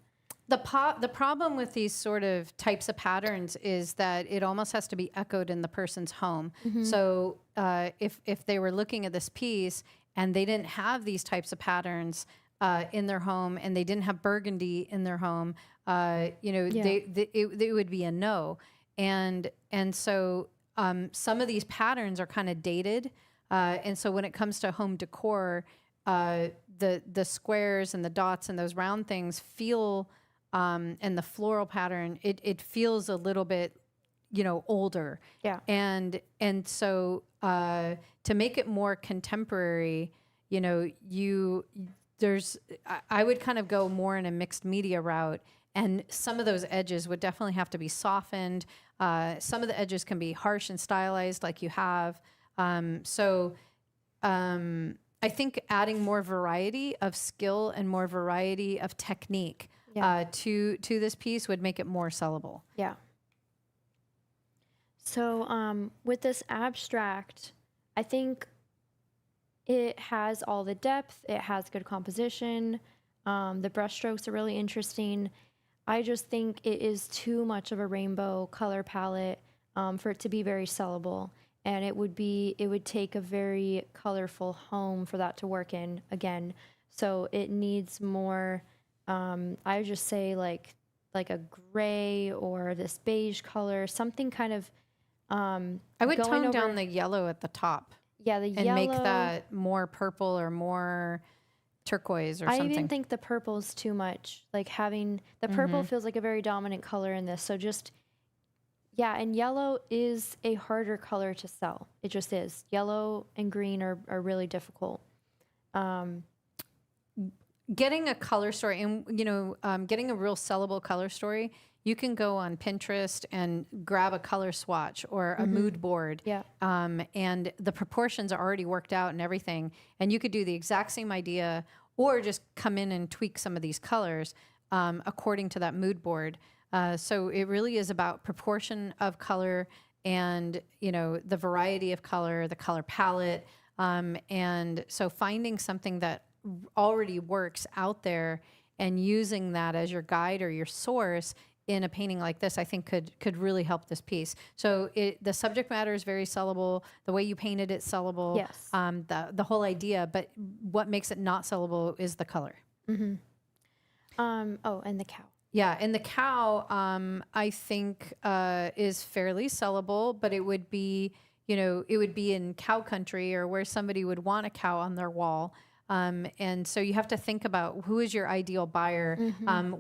The problem with these sort of types of patterns is that it almost has to be echoed in the person's home. So if they were looking at this piece and they didn't have these types of patterns in their home, and they didn't have burgundy in their home, it would be a no. And so some of these patterns are kind of dated. And so when it comes to home decor, the squares and the dots and those round things feel, and the floral pattern, it feels a little bit, older. Yeah. And so to make it more contemporary, I would kind of go more in a mixed media route, and some of those edges would definitely have to be softened. Some of the edges can be harsh and stylized, like you have. I think adding more variety of skill and more variety of technique to this piece would make it more sellable. Yeah. So with this abstract, I think it has all the depth. It has good composition. The brush strokes are really interesting. I just think it is too much of a rainbow color palette for it to be very sellable. And it would take a very colorful home for that to work in again. So it needs more, I would just say like a gray or this beige color, something kind of, I would tone down the yellow at the top. Yeah, the yellow. And make that more purple or more turquoise or something. I even think the purple is too much. Like having, the purple feels like a very dominant color in this. So just, yeah, and yellow is a harder color to sell. It just is. Yellow and green are really difficult. Getting a color story, and getting a real sellable color story, you can go on Pinterest and grab a color swatch or a mood board. Yeah. And the proportions are already worked out and everything. And you could do the exact same idea, or just come in and tweak some of these colors according to that mood board. So it really is about proportion of color, and the variety of color, the color palette, and so finding something that already works out there and using that as your guide or your source in a painting like this, I think could really help this piece. So the subject matter is very sellable. The way you painted it, sellable. Yes. The whole idea, but what makes it not sellable is the color. Oh, and the cow. Yeah, and the cow, I think, is fairly sellable, but it would be, it would be in cow country or where somebody would want a cow on their wall. And so you have to think about who is your ideal buyer.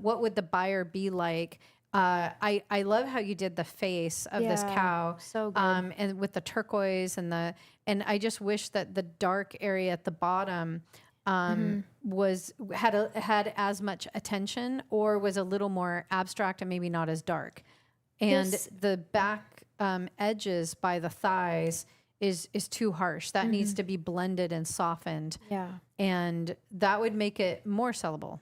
What would the buyer be like? I love how you did the face of this Yeah, cow, so good. and with the turquoise and I just wish that the dark area at the bottom had as much attention or was a little more abstract and maybe not as dark. And the back edges by the thighs is too harsh. That needs to be blended and softened. Yeah. And that would make it more sellable.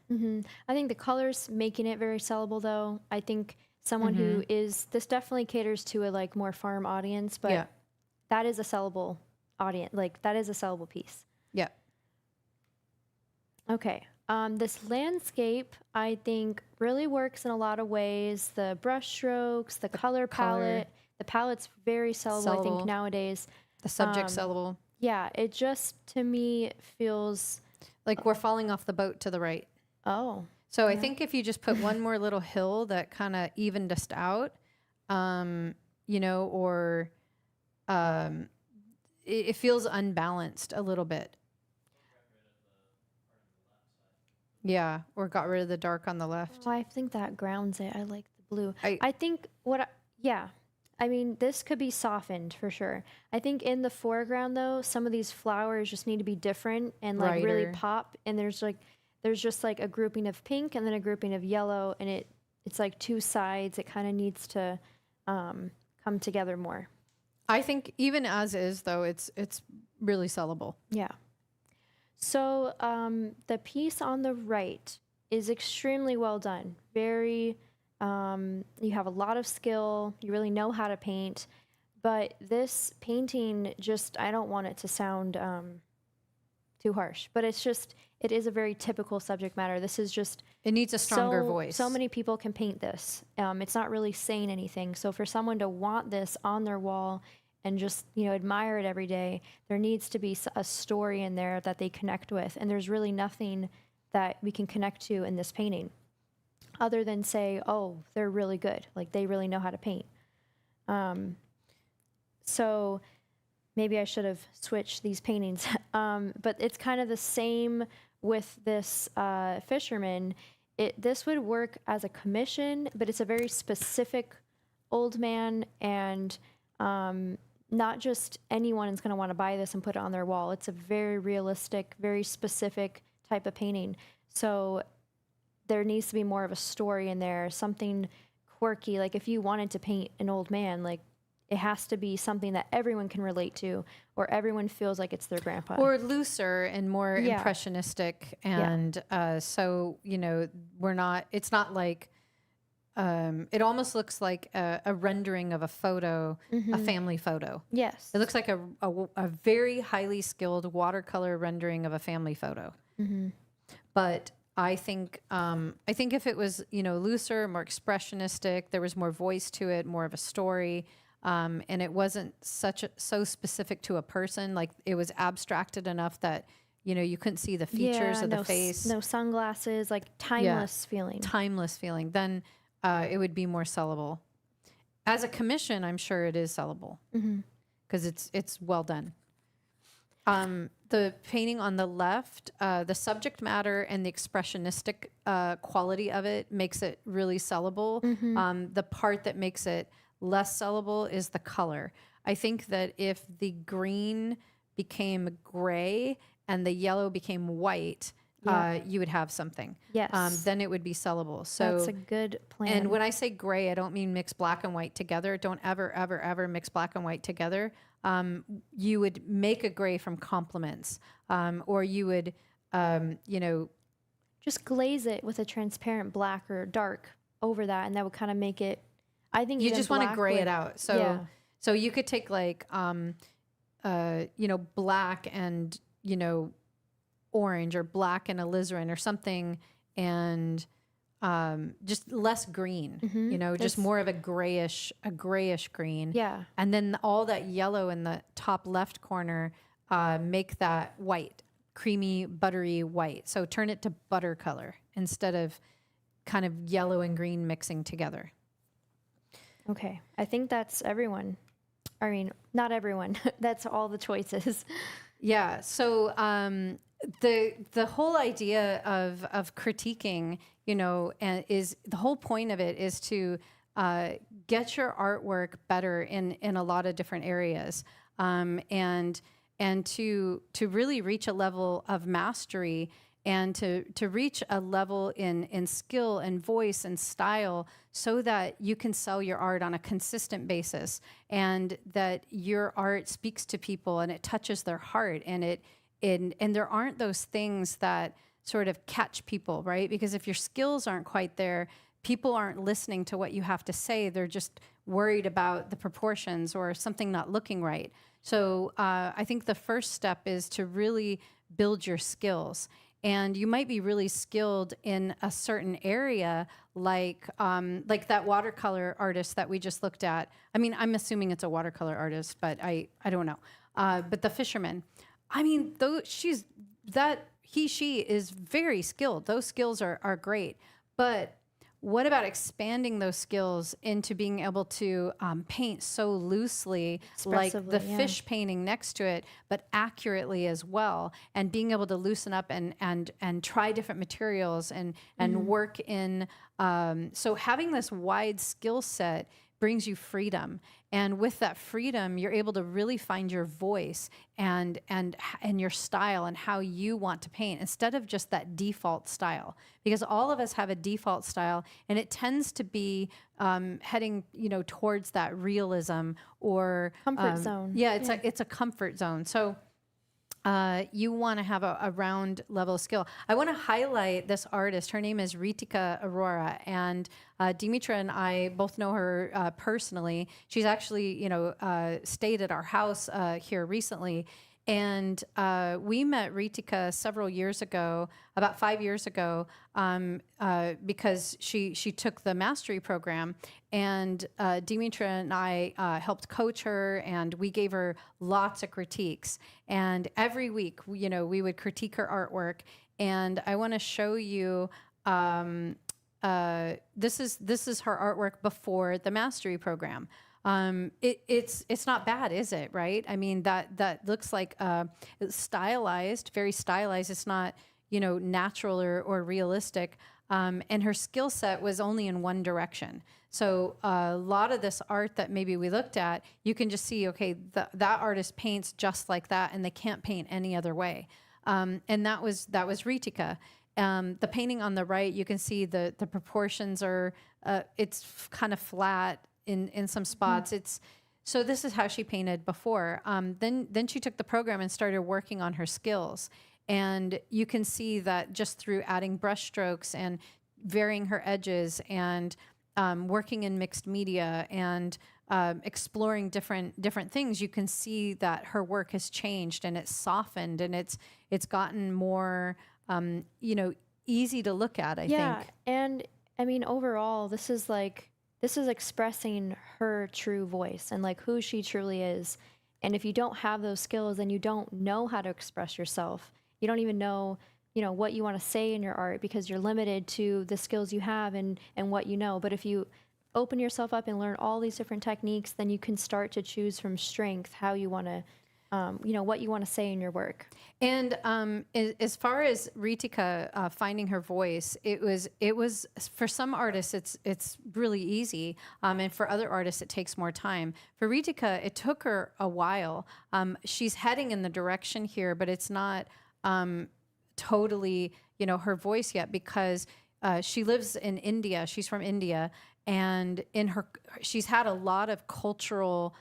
I think the colors making it very sellable, though. I think someone who is, this definitely caters to a like more farm audience, but Yeah. that is a sellable audience. Like that is a sellable piece. Yeah. Okay. This landscape, I think, really works in a lot of ways. The brush strokes, the color palette. The palette's very sellable, I Sellable. think, nowadays. The subject sellable. Yeah, it just, to me, feels... Like we're falling off the boat to the right. Oh. So I think if you just put one more little hill that kind of evened us out, or it feels unbalanced a little bit. Yeah, or got rid of the dark on the left. Oh, I think that grounds it. I like the blue. I- I think yeah. I mean, this could be softened for sure. I think in the foreground, though, some of these flowers just need to be different and like really Brighter. pop. And there's just like a grouping of pink and then a grouping of yellow, and it's like two sides. It kind of needs to come together more. I think even as is, though, it's really sellable. Yeah. So the piece on the right is extremely well done. Very, you have a lot of skill. You really know how to paint. But this painting I don't want it to sound too harsh. But it is a very typical subject matter. This is just... It needs a stronger voice. So many people can paint this. It's not really saying anything. So for someone to want this on their wall and just, admire it every day, there needs to be a story in there that they connect with. And there's really nothing that we can connect to in this painting other than say, oh, they're really good. Like they really know how to paint. So maybe I should have switched these paintings. But it's kind of the same with this fisherman. This would work as a commission, but it's a very specific old man, and not just anyone is going to want to buy this and put it on their wall. It's a very realistic, very specific type of painting. So there needs to be more of a story in there, something quirky. Like if you wanted to paint an old man, like it has to be something that everyone can relate to, or everyone feels like it's their grandpa. Or looser and more impressionistic. And so, it's not like, it almost looks like a rendering of a photo, a family photo. Yes. It looks like a very highly skilled watercolor rendering of a family photo. But I think if it was, looser, more expressionistic, there was more voice to it, more of a story, and it wasn't so specific to a person, like it was abstracted enough that, you couldn't see the features of the face. No sunglasses, like timeless feeling. Timeless feeling. Then it would be more sellable. As a commission, I'm sure it is sellable because it's well done. The painting on the left, the subject matter and the expressionistic quality of it makes it really sellable. The part that makes it less sellable is the color. I think that if the green became gray and the yellow became white, you would have something. Yes. Then it would be sellable. So that's a good plan. And when I say gray, I don't mean mix black and white together. Don't ever, ever, ever mix black and white together. You would make a gray from complements, or you would, just glaze it with a transparent black or dark over that, and that would kind of make it. I think you just want to gray it out. So, so you could take like, black and orange, or black and alizarin or something, and just less green, just more of a grayish green. Yeah. And then all that yellow in the top left corner make that white, creamy, buttery white. So turn it to butter color instead of kind of yellow and green mixing together. Okay. I think that's everyone. I mean, not everyone. That's all the choices. Yeah. So the whole idea of critiquing, and is the whole point of it is to get your artwork better in a lot of different areas, and to really reach a level of mastery, and to reach a level in skill and voice and style, so that you can sell your art on a consistent basis, and that your art speaks to people and it touches their heart, and there aren't those things that sort of catch people, right? Because if your skills aren't quite there, people aren't listening to what you have to say. They're just worried about the proportions or something not looking right. So I think the first step is to really build your skills. And you might be really skilled in a certain area, like that watercolor artist that we just looked at. I mean, I'm assuming it's a watercolor artist, but I don't know. But the fisherman, I mean, she is very skilled. Those skills are great. But what about expanding those skills into being able to paint so loosely, like the fish painting next to it, but accurately as well, and being able to loosen up and try different materials and work in. So having this wide skill set brings you freedom, and with that freedom, you're able to really find your voice and your style and how you want to paint, instead of just that default style. Because all of us have a default style, and it tends to be heading towards that realism or comfort zone. Yeah, it's a comfort zone. So you want to have a round level skill. I want to highlight this artist. Her name is Ritika Aurora, and Deitra and I both know her personally. She's actually, stayed at our house here recently. And we met Ritika several years ago, about 5 years ago, because she took the mastery program, and Deitra and I helped coach her, and we gave her lots of critiques. And every week, we would critique her artwork. And I want to show you. This is her artwork before the mastery program. It's not bad, is it? Right? I mean, that looks like it's stylized, very stylized. It's not, natural or realistic. And her skill set was only in one direction. So a lot of this art that maybe we looked at, you can just see, okay, that artist paints just like that, and they can't paint any other way. And that was Ritika. The painting on the right, you can see the proportions are, it's kind of flat in some spots. So this is how she painted before. Then she took the program and started working on her skills. And you can see that just through adding brush strokes and varying her edges and working in mixed media and exploring different things, you can see that her work has changed, and it's softened, and it's gotten more easy to look at, I think. Yeah, and I mean, overall, this is expressing her true voice and like who she truly is. And if you don't have those skills, then you don't know how to express yourself. You don't even know, what you want to say in your art, because you're limited to the skills you have and what you know. But if you open yourself up and learn all these different techniques, then you can start to choose from strength how you want to, what you want to say in your work. And as far as Ritika finding her voice, it was for some artists it's really easy, and for other artists it takes more time. For Ritika, it took her a while. She's heading in the direction here, but it's not totally her voice yet, because she lives in India. She's from India, and she's had a lot of cultural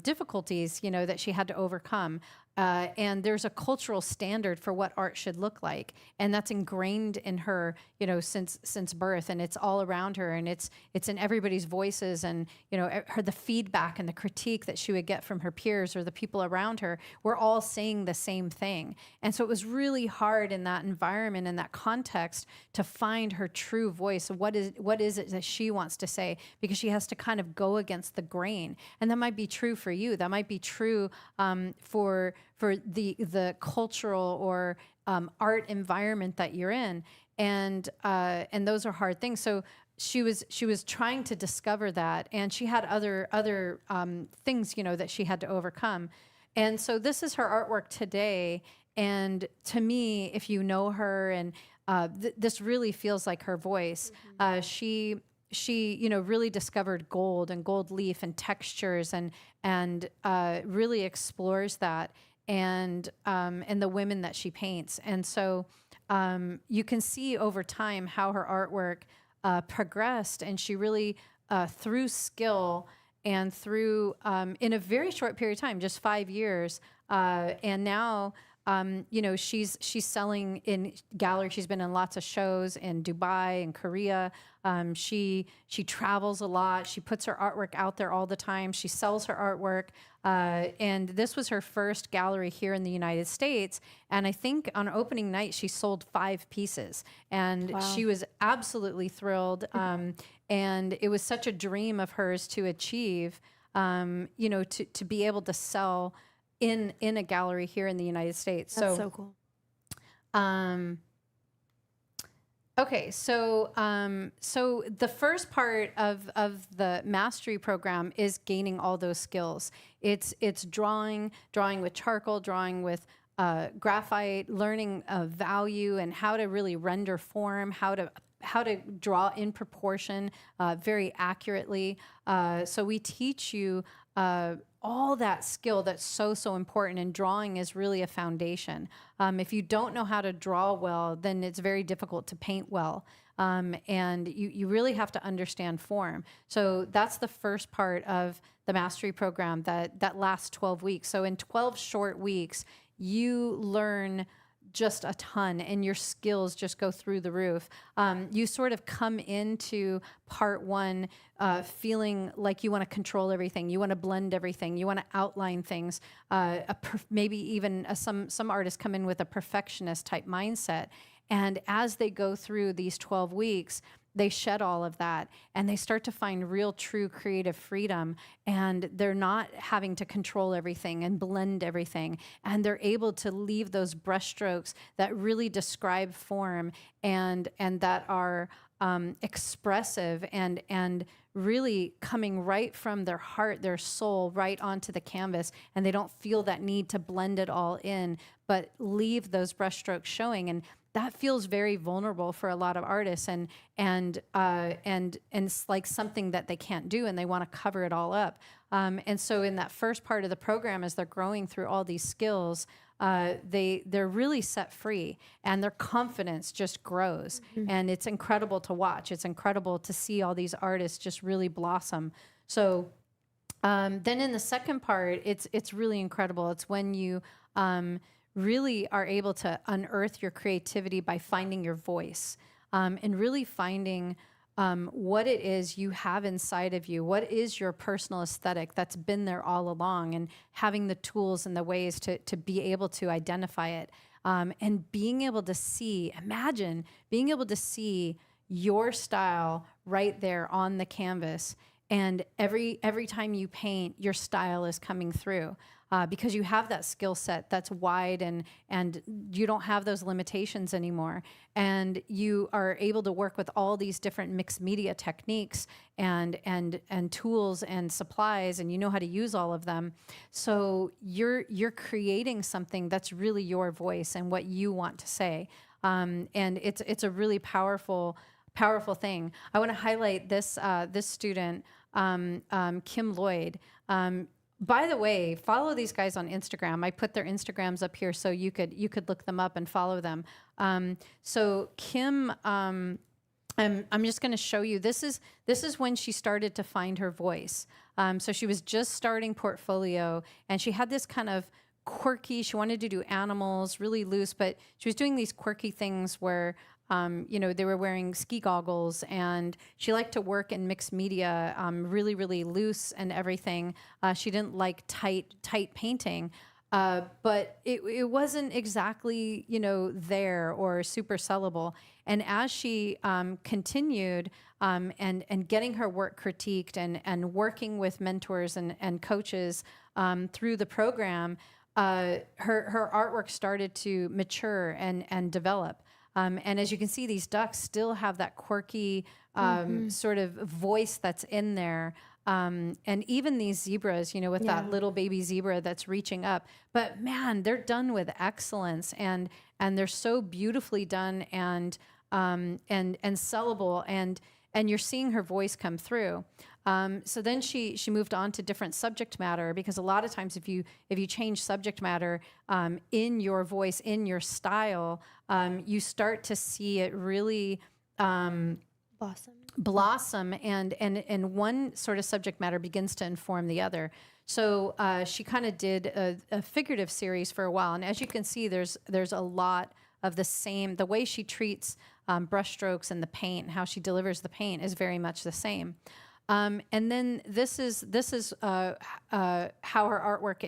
difficulties, that she had to overcome. And there's a cultural standard for what art should look like, and that's ingrained in her, since birth, and it's all around her, and it's in everybody's voices, and her the feedback and the critique that she would get from her peers or the people around her. We're all saying the same thing, and so it was really hard in that environment, in that context, to find her true voice. What is it that she wants to say? Because she has to kind of go against the grain, and that might be true for you. That might be true for the cultural or art environment that you're in, and those are hard things. So she was trying to discover that, and she had other things that she had to overcome, and so this is her artwork today. And to me, if you know her, and this really feels like her voice. She really discovered gold and gold leaf and textures, and really explores that, and the women that she paints. And so you can see over time how her artwork progressed, and she really through skill and through in a very short period of time, just 5 years, and now she's selling in gallery. She's been in lots of shows in Dubai and Korea. She travels a lot. She puts her artwork out there all the time. She sells her artwork. And this was her first gallery here in the United States. And I think on opening night, she sold 5 pieces. And Wow. she was absolutely thrilled. And it was such a dream of hers to achieve, to be able to sell in a gallery here in the United States. That's so cool. Okay, so the first part of the mastery program is gaining all those skills. It's drawing with charcoal, drawing with graphite, learning value and how to really render form, how to draw in proportion very accurately. So we teach you all that skill that's so important, and drawing is really a foundation. If you don't know how to draw well, then it's very difficult to paint well. And you really have to understand form. So that's the first part of the mastery program that lasts 12 weeks. So in 12 short weeks, you learn just a ton, and your skills just go through the roof. You sort of come into part 1 feeling like you want to control everything, you want to blend everything, you want to outline things. Maybe even some artists come in with a perfectionist type mindset, and as they go through these 12 weeks, they shed all of that, and they start to find real, true creative freedom, and they're not having to control everything and blend everything, and they're able to leave those brushstrokes that really describe form and that are expressive and really coming right from their heart, their soul, right onto the canvas, and they don't feel that need to blend it all in, but leave those brushstrokes showing. And that feels very vulnerable for a lot of artists, and it's like something that they can't do, and they want to cover it all up. And so in that first part of the program, as they're growing through all these skills, they're really set free, and their confidence just grows. And it's incredible to watch. It's incredible to see all these artists just really blossom. So then in the second part, it's really incredible. It's when you really are able to unearth your creativity by finding your voice, and really finding what it is you have inside of you. What is your personal aesthetic that's been there all along, and having the tools and the ways to be able to identify it, and being able to see, imagine being able to see your style right there on the canvas. And every time you paint, your style is coming through. Because you have that skill set that's wide, and you don't have those limitations anymore. And you are able to work with all these different mixed media techniques and tools and supplies, and you know how to use all of them. So you're creating something that's really your voice and what you want to say. And it's a really powerful thing. I want to highlight this student, Kim Lloyd. By the way, follow these guys on Instagram. I put their Instagrams up here so you could look them up and follow them. So Kim, I'm just going to show you. This is when she started to find her voice. So she was just starting portfolio, and she had this kind of quirky. She wanted to do animals, really loose, but she was doing these quirky things where, they were wearing ski goggles, and she liked to work in mixed media, really, really loose and everything. She didn't like tight painting. But it wasn't exactly, there or super sellable. And as she continued and getting her work critiqued and working with mentors and coaches through the program, her artwork started to mature and develop. And as you can see, these ducks still have that quirky sort of voice that's in there. And even these zebras, with that little baby zebra that's reaching up. But man, they're done with excellence, and they're so beautifully done and sellable, and you're seeing her voice come through. So then she moved on to different subject matter, because a lot of times if you change subject matter in your voice, in your style, you start to see it really blossom, and one sort of subject matter begins to inform the other. So she kind of did a figurative series for a while, and as you can see, there's a lot of the way she treats brushstrokes and the paint, and how she delivers the paint is very much the same. And then this is how her artwork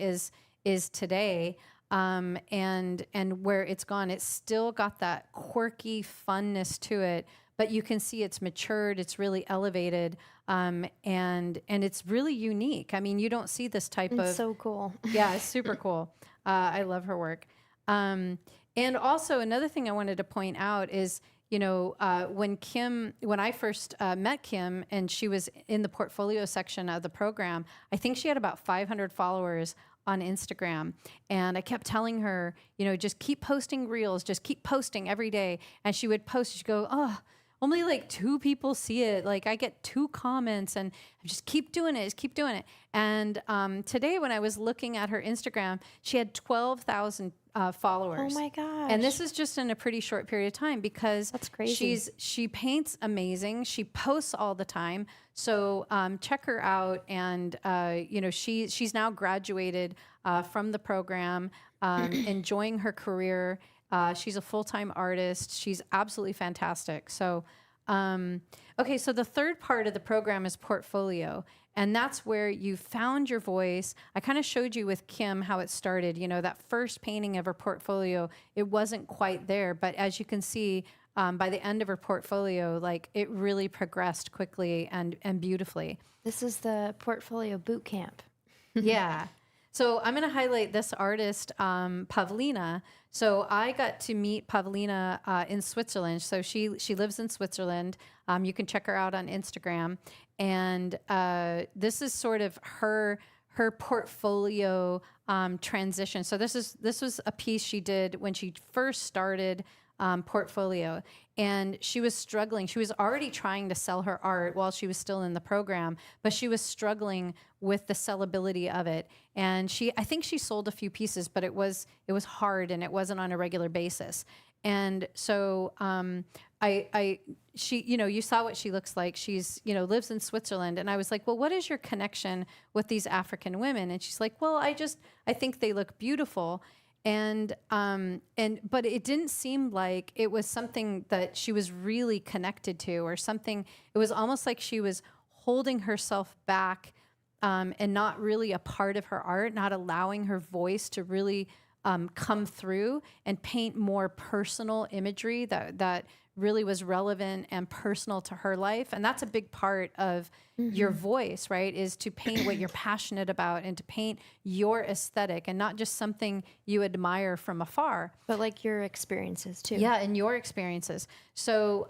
is today, and where it's gone. It's still got that quirky funness to it, but you can see it's matured. It's really elevated, and it's really unique. I mean, you don't see this type of. It's so cool. Yeah, it's super cool. I love her work. And also another thing I wanted to point out is, when I first met Kim, and she was in the portfolio section of the program, I think she had about 500 followers on Instagram. And I kept telling her, just keep posting reels, just keep posting every day. And she would post, she'd go, oh, only like 2 people see it. Like I get 2 comments, and just keep doing it, just keep doing it. And today when I was looking at her Instagram, she had 12,000 followers. Oh my gosh. And this is just in a pretty short period of time, because that's crazy. She paints amazing. She posts all the time. So check her out. And she's now graduated from the program, enjoying her career. She's a full-time artist. She's absolutely fantastic. So, okay, so the third part of the program is portfolio. And that's where you found your voice. I kind of showed you with Kim how it started. That first painting of her portfolio, it wasn't quite there. But as you can see, by the end of her portfolio, like it really progressed quickly and beautifully. This is the portfolio boot camp. Yeah. So I'm going to highlight this artist, Pavlina. So I got to meet Pavlina in Switzerland. So she lives in Switzerland. You can check her out on Instagram. And this is sort of her portfolio transition. So this was a piece she did when she first started portfolio, and she was struggling. She was already trying to sell her art while she was still in the program, but she was struggling with the sellability of it. And I think she sold a few pieces, but it was hard, and it wasn't on a regular basis. And so she, you saw what she looks like. She's, lives in Switzerland. And I was like, well, what is your connection with these African women? And she's like, well, I think they look beautiful. But it didn't seem like it was something that she was really connected to, or something. It was almost like she was holding herself back, and not really a part of her art, not allowing her voice to really come through and paint more personal imagery that really was relevant and personal to her life. And that's a big part of your voice, right? Is to paint what you're passionate about, and to paint your aesthetic, and not just something you admire from afar. But like your experiences too. Yeah, and your experiences. So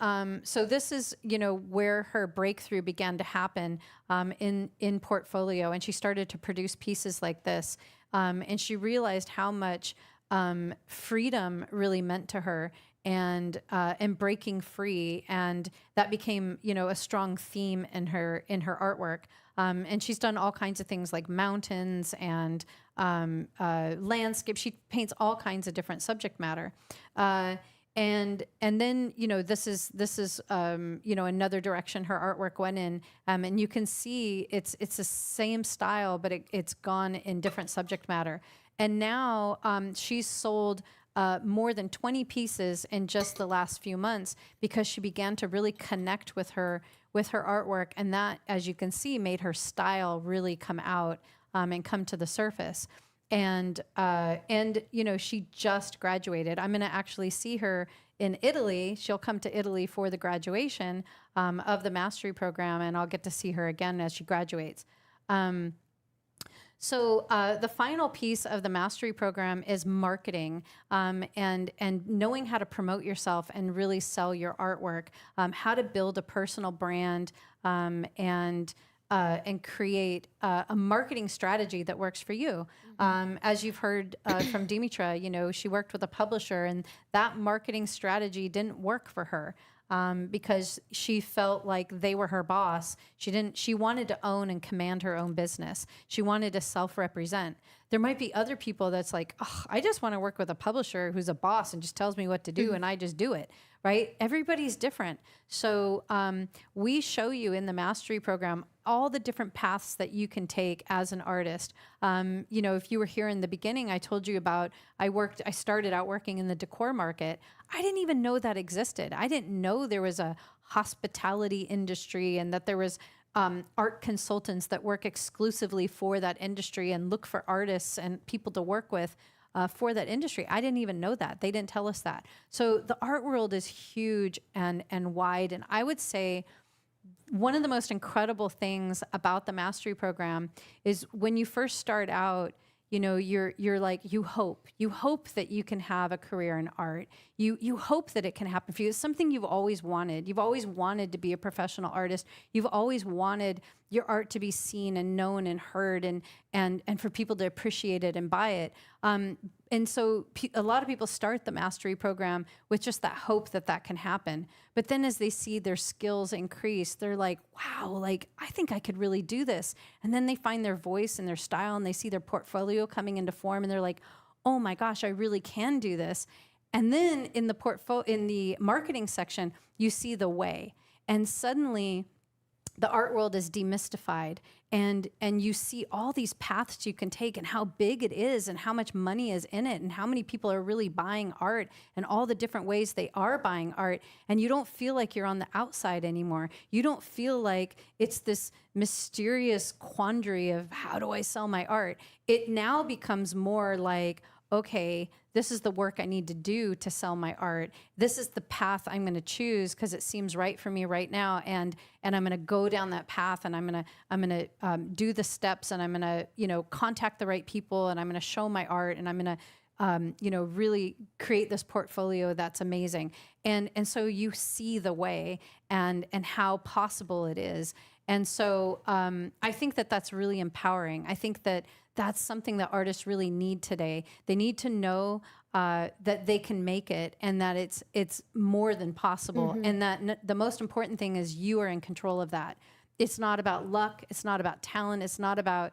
this is, where her breakthrough began to happen in portfolio. And she started to produce pieces like this. And she realized how much freedom really meant to her, and breaking free, and that became a strong theme in her artwork. And she's done all kinds of things like mountains and landscape. She paints all kinds of different subject matter. And then this is another direction her artwork went in, and you can see it's the same style, but it's gone in different subject matter. And now she's sold more than 20 pieces in just the last few months because she began to really connect with her artwork. And that, as you can see, made her style really come out and come to the surface. And you know, she just graduated. I'm going to actually see her in Italy. She'll come to Italy for the graduation of the mastery program, and I'll get to see her again as she graduates. So the final piece of the mastery program is marketing and knowing how to promote yourself and really sell your artwork, how to build a personal brand and create a marketing strategy that works for you. As you've heard from Deitra, you know, she worked with a publisher, and that marketing strategy didn't work for her. Because she felt like they were her boss. She wanted to own and command her own business. She wanted to self-represent. There might be other people that's like, oh, I just want to work with a publisher who's a boss and just tells me what to do and I just do it, right? Everybody's different. So we show you in the mastery program all the different paths that you can take as an artist. You know, if you were here in the beginning, I told you about, I started out working in the decor market. I didn't even know that existed. I didn't know there was a hospitality industry and that there was art consultants that work exclusively for that industry and look for artists and people to work with for that industry. I didn't even know that. They didn't tell us that. So the art world is huge and wide. And I would say one of the most incredible things about the mastery program is when you first start out, you know, you're like, you hope that you can have a career in art. You hope that it can happen for you. It's something you've always wanted. You've always wanted to be a professional artist. You've always wanted your art to be seen and known and heard and for people to appreciate it and buy it. And so a lot of people start the mastery program with just that hope that that can happen. But then as they see their skills increase, they're like, wow, like I think I could really do this. And then they find their voice and their style and they see their portfolio coming into form and they're like, oh my gosh, I really can do this. And then in the marketing section, you see the way. And suddenly the art world is demystified and you see all these paths you can take and how big it is and how much money is in it and how many people are really buying art and all the different ways they are buying art. And you don't feel like you're on the outside anymore. You don't feel like it's this mysterious quandary of how do I sell my art? It now becomes more like, okay, this is the work I need to do to sell my art. This is the path I'm going to choose because it seems right for me right now, and I'm going to go down that path, and I'm going to do the steps, and I'm going to contact the right people, and I'm going to show my art, and I'm going to really create this portfolio that's amazing. And so you see the way and how possible it is. And so I think that that's really empowering. I think that that's something that artists really need today. They need to know that they can make it and that it's more than possible. And that the most important thing is you are in control of that. It's not about luck. It's not about talent. It's not about,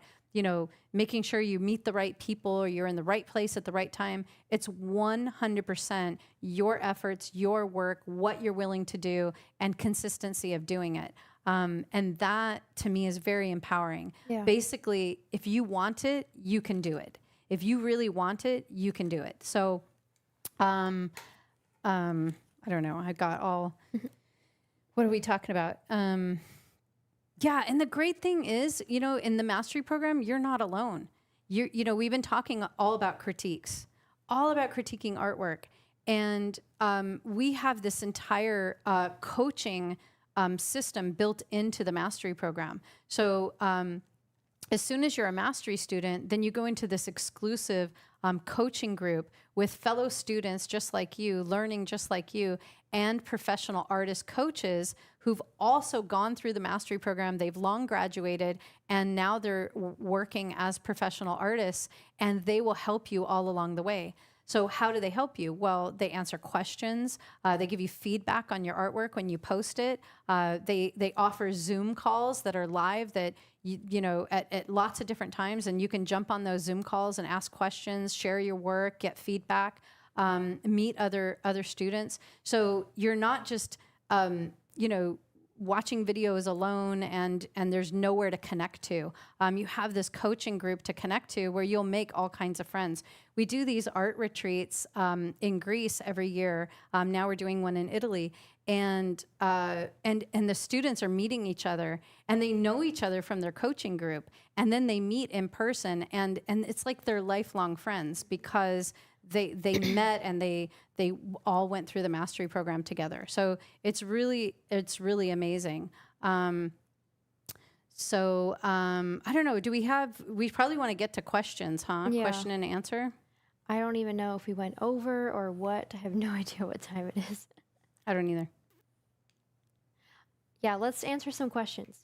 making sure you meet the right people or you're in the right place at the right time. It's 100% your efforts, your work, what you're willing to do, and consistency of doing it. And that, to me, is very empowering. Yeah. Basically, if you want it, you can do it. If you really want it, you can do it. So, I don't know. I got all, what are we talking about? Yeah, and the great thing is, in the mastery program, you're not alone. We've been talking all about critiques, all about critiquing artwork. And we have this entire coaching system built into the mastery program. So as soon as you're a mastery student, then you go into this exclusive coaching group with fellow students just like you, learning just like you, and professional artist coaches who've also gone through the mastery program. They've long graduated, and now they're working as professional artists, and they will help you all along the way. So how do they help you? Well, they answer questions. They give you feedback on your artwork when you post it. They offer Zoom calls that are live that at lots of different times, and you can jump on those Zoom calls and ask questions, share your work, get feedback, meet other students. So you're not just watching videos alone and there's nowhere to connect to. You have this coaching group to connect to where you'll make all kinds of friends. We do these art retreats in Greece every year. Now we're doing one in Italy. And the students are meeting each other and they know each other from their coaching group, and then they meet in person, and it's like they're lifelong friends because they met and they all went through the mastery program together. So it's really amazing. I don't know. We probably want to get to questions, huh? Yeah. Question and answer. I don't even know if we went over or what. I have no idea what time it is. I don't either. Yeah, let's answer some questions.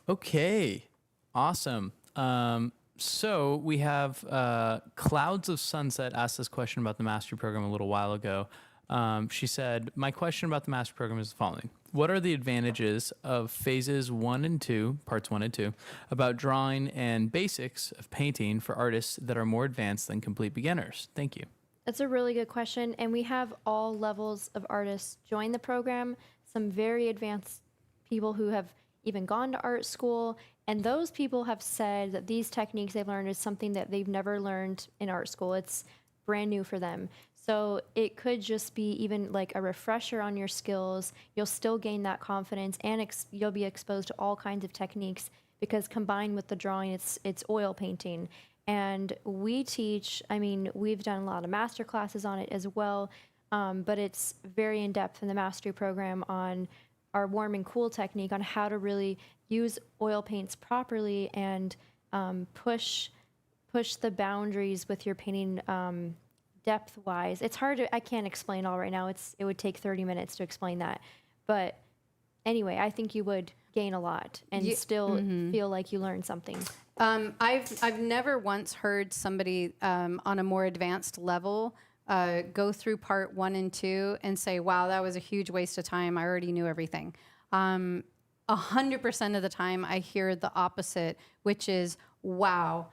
Okay, awesome. So we have Clouds of Sunset asked this question about the mastery program a little while ago. She said, my question about the mastery program is the following. What are the advantages of phases 1 and 2, parts 1 and 2, about drawing and basics of painting for artists that are more advanced than complete beginners? Thank you. That's a really good question. And we have all levels of artists join the program, some very advanced people who have even gone to art school. And those people have said that these techniques they've learned is something that they've never learned in art school. It's brand new for them. So it could just be even like a refresher on your skills. You'll still gain that confidence, and you'll be exposed to all kinds of techniques because combined with the drawing, it's oil painting. And we teach, I mean, we've done a lot of master classes on it as well, but it's very in-depth in the mastery program on our warm and cool technique, on how to really use oil paints properly and push the boundaries with your painting depth-wise. It's hard to, I can't explain all right now. It would take 30 minutes to explain that. But anyway, I think you would gain a lot and still feel like you learned something. I've never once heard somebody on a more advanced level go through part 1 and 2 and say, wow, that was a huge waste of time. I already knew everything. 100% of the time I hear the opposite, which is, wow,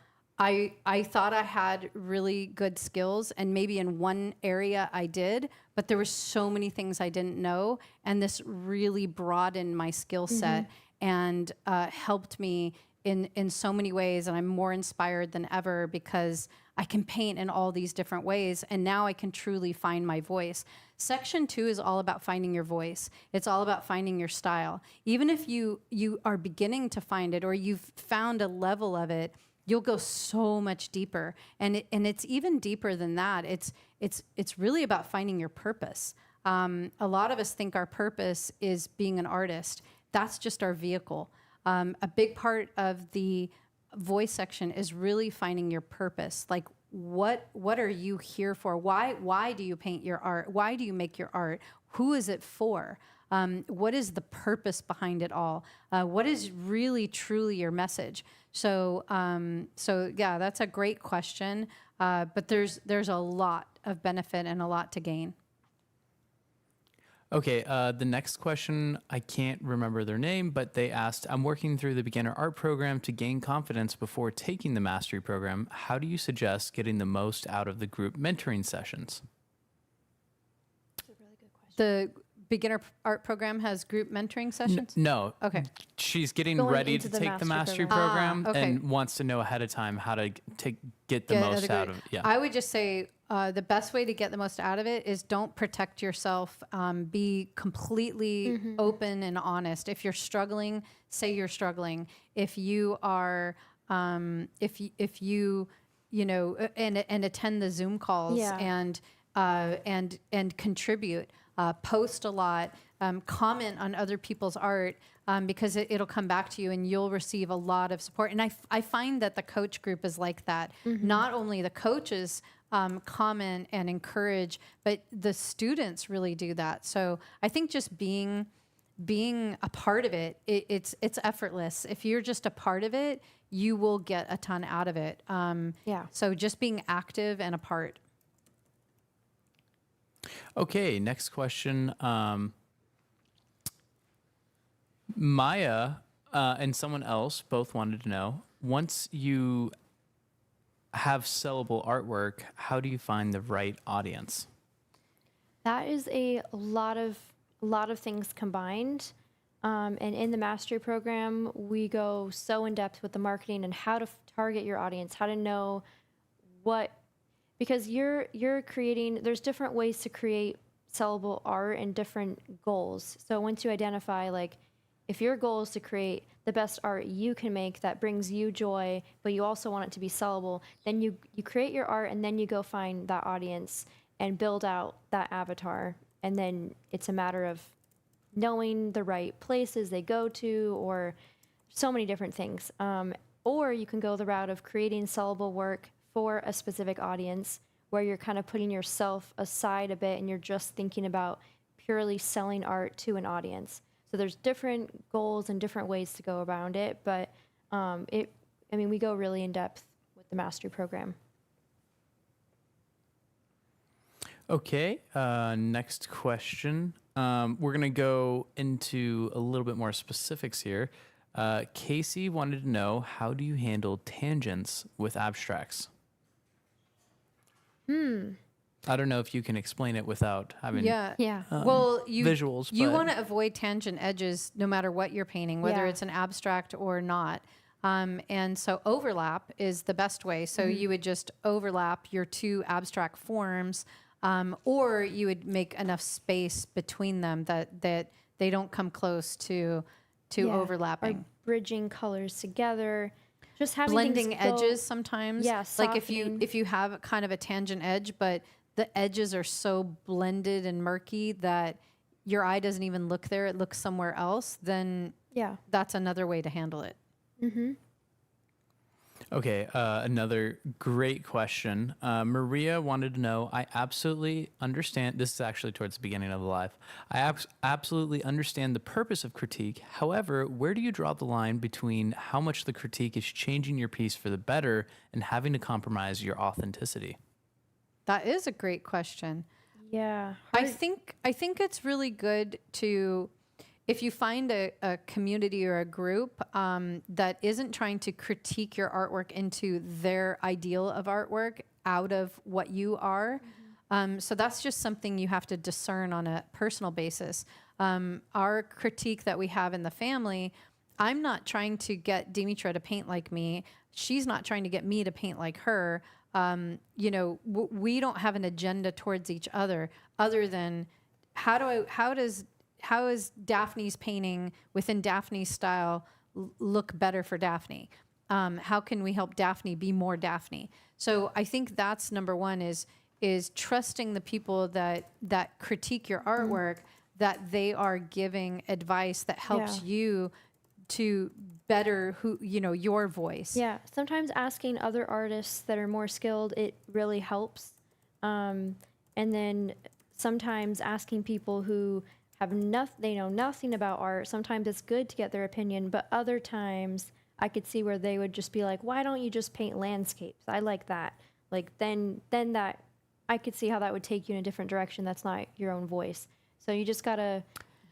I thought I had really good skills, and maybe in one area I did, but there were so many things I didn't know, and this really broadened my skill set and helped me in so many ways, and I'm more inspired than ever because I can paint in all these different ways, and now I can truly find my voice. Section 2 is all about finding your voice. It's all about finding your style. Even if you are beginning to find it or you've found a level of it, you'll go so much deeper, and it's even deeper than that. It's really about finding your purpose. A lot of us think our purpose is being an artist. That's just our vehicle. A big part of the voice section is really finding your purpose. Like, what are you here for? Why do you paint your art? Why do you make your art? Who is it for? What is the purpose behind it all? What is really, truly your message? So yeah, that's a great question. But there's a lot of benefit and a lot to gain. Okay, the next question, I can't remember their name, but they asked, I'm working through the beginner art program to gain confidence before taking the mastery program. How do you suggest getting the most out of the group mentoring sessions? That's a really good question. The beginner art program has group mentoring sessions? No. Okay. She's getting Going ready into to the take the mastery mastery program okay. and wants to know ahead of time how to get the Get most other out group- of it. Yeah. I would just say the best way to get the most out of it is don't protect yourself. Be completely open and honest. If you're struggling, say you're struggling. If you are, if you know, and attend the Zoom calls Yeah. and contribute, post a lot, comment on other people's art. Because it'll come back to you and you'll receive a lot of support. And I find that the coach group is like that. Not only the coaches comment and encourage, but the students really do that. So I think just being a part of it, it's effortless. If you're just a part of it, you will get a ton out of it. Yeah. So just being active and a part. Okay, next question. Maya and someone else both wanted to know, once you have sellable artwork, how do you find the right audience? That is a lot of things combined. And in the mastery program, we go so in depth with the marketing and how to target your audience, how to know what, because you're creating. There's different ways to create sellable art and different goals. So once you identify, like, if your goal is to create the best art you can make that brings you joy, but you also want it to be sellable, then you create your art and then you go find that audience and build out that avatar. And then it's a matter of knowing the right places they go to, or so many different things. Or you can go the route of creating sellable work for a specific audience where you're kind of putting yourself aside a bit and you're just thinking about purely selling art to an audience. So there's different goals and different ways to go around it, but we go really in depth with the mastery program. Okay, next question. We're going to go into a little bit more specifics here. Casey wanted to know, how do you handle tangents with abstracts? I don't know if you can explain it without having Yeah. Well, visuals. You but- want to avoid tangent edges no matter what you're painting, whether Yeah. it's an abstract or not. And so overlap is the best way. So you would just overlap your two abstract forms, or you would make enough space between them that they don't come close to Yeah. overlapping. Or bridging colors together, just having Blending things go- edges sometimes. Yeah, Like softening. if you have kind of a tangent edge, but the edges are so blended and murky that your eye doesn't even look there, it looks somewhere else, then Yeah. that's another way to handle it. Okay, another great question. Maria wanted to know, I absolutely understand, this is actually towards the beginning of the live. I absolutely understand the purpose of critique. However, where do you draw the line between how much the critique is changing your piece for the better and having to compromise your authenticity? That is a great question. Yeah. I think it's really good to, if you find a community or a group that isn't trying to critique your artwork into their ideal of artwork out of what you are. So that's just something you have to discern on a personal basis. Our critique that we have in the family, I'm not trying to get Deitra to paint like me. She's not trying to get me to paint like her. We don't have an agenda towards each other than how is Daphne's painting within Daphne's style look better for Daphne? How can we help Daphne be more Daphne? So I think that's number one, is trusting the people that critique your artwork, that they are giving advice that helps you to better your voice. Yeah. Sometimes asking other artists that are more skilled, it really helps. And then sometimes asking people who they know nothing about art. Sometimes it's good to get their opinion, but other times I could see where they would just be like, why don't you just paint landscapes? I like that. Like then that I could see how that would take you in a different direction. That's not your own voice. So you just got to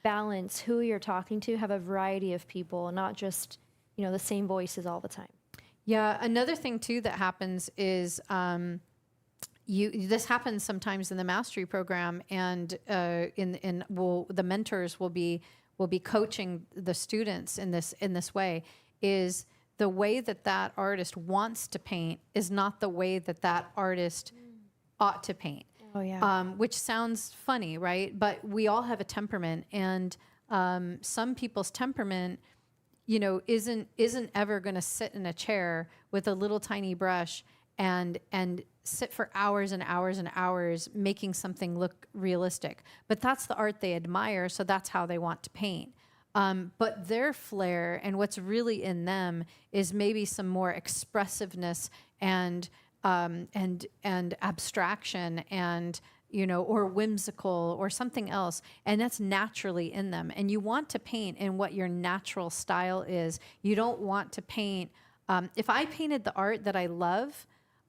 balance who you're talking to, have a variety of people, not just, the same voices all the time. Yeah. Another thing too that happens is, this happens sometimes in the mastery program, and the mentors will be coaching the students in this way, is the way that artist wants to paint is not the way that artist ought to paint. Oh yeah. Which sounds funny, right? But we all have a temperament, and some people's temperament, isn't ever going to sit in a chair with a little tiny brush and sit for hours and hours and hours making something look realistic. But that's the art they admire, so that's how they want to paint. But their flair and what's really in them is maybe some more expressiveness and abstraction and or whimsical or something else, and that's naturally in them. And you want to paint in what your natural style is. You don't want to paint. If I painted the art that I love,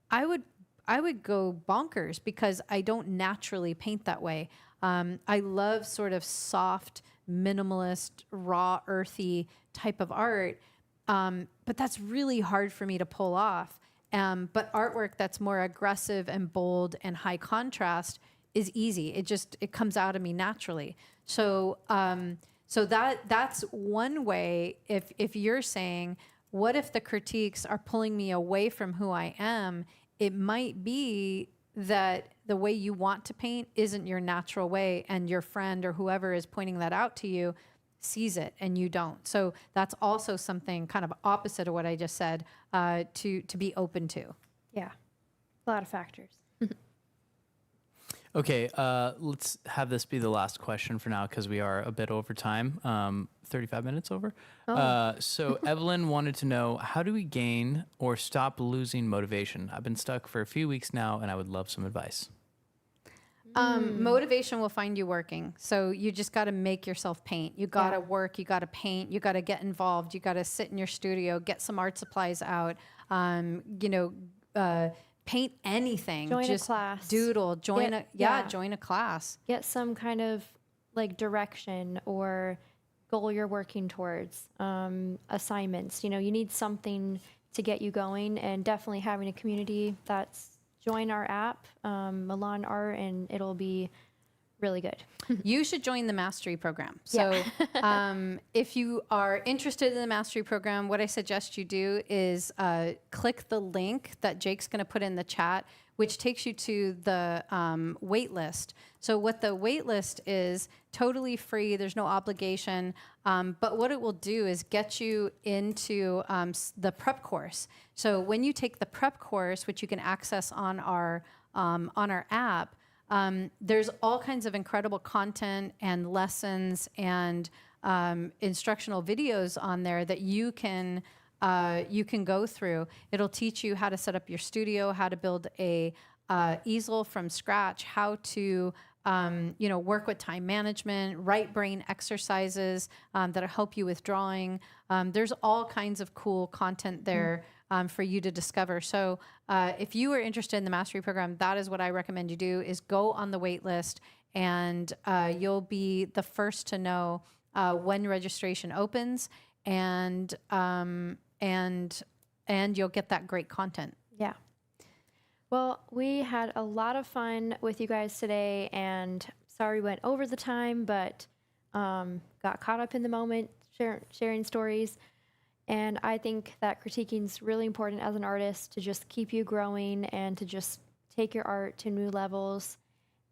I would go bonkers because I don't naturally paint that way. I love sort of soft, minimalist, raw, earthy type of art, but that's really hard for me to pull off. But artwork that's more aggressive and bold and high contrast, is easy. It comes out of me naturally. So that's one way. If you're saying, what if the critiques are pulling me away from who I am? It might be that the way you want to paint isn't your natural way, and your friend or whoever is pointing that out to you sees it and you don't. So that's also something kind of opposite of what I just said, to be open to. Yeah, a lot of factors. Okay, let's have this be the last question for now because we are a bit over time, 35 minutes over. So Evelyn wanted to know, how do we gain or stop losing motivation? I've been stuck for a few weeks now and I would love some advice. Motivation will find you working. So you just got to make yourself paint. You got to work. You got to paint. You got to get involved. You got to sit in your studio, get some art supplies out. Paint anything. Join just a class. Doodle. Join a class. Get some kind of like direction or goal you're working towards. Assignments. You need something to get you going, and definitely having a community that's join our app, Milan Art, and it'll be really good. You should join the mastery program. So if you are interested in the mastery program, what I suggest you do is click the link that Jake's going to put in the chat, which takes you to the wait list. So what the wait list is, totally free. There's no obligation. But what it will do is get you into the prep course. So when you take the prep course, which you can access on our app, there's all kinds of incredible content and lessons and instructional videos on there that you can go through. It'll teach you how to set up your studio, how to build a easel from scratch, how to work with time management, right brain exercises that'll help you with drawing. There's all kinds of cool content there for you to discover. So if you are interested in the mastery program, that is what I recommend you do, is go on the wait list, and you'll be the first to know when registration opens, and you'll get that great content. Yeah. Well, we had a lot of fun with you guys today, and sorry we went over the time, but got caught up in the moment, sharing stories. And I think that critiquing is really important as an artist, to just keep you growing and to just take your art to new levels.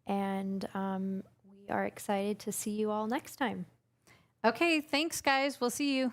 And we are excited to see you all next time. Okay, thanks, guys. We'll see you.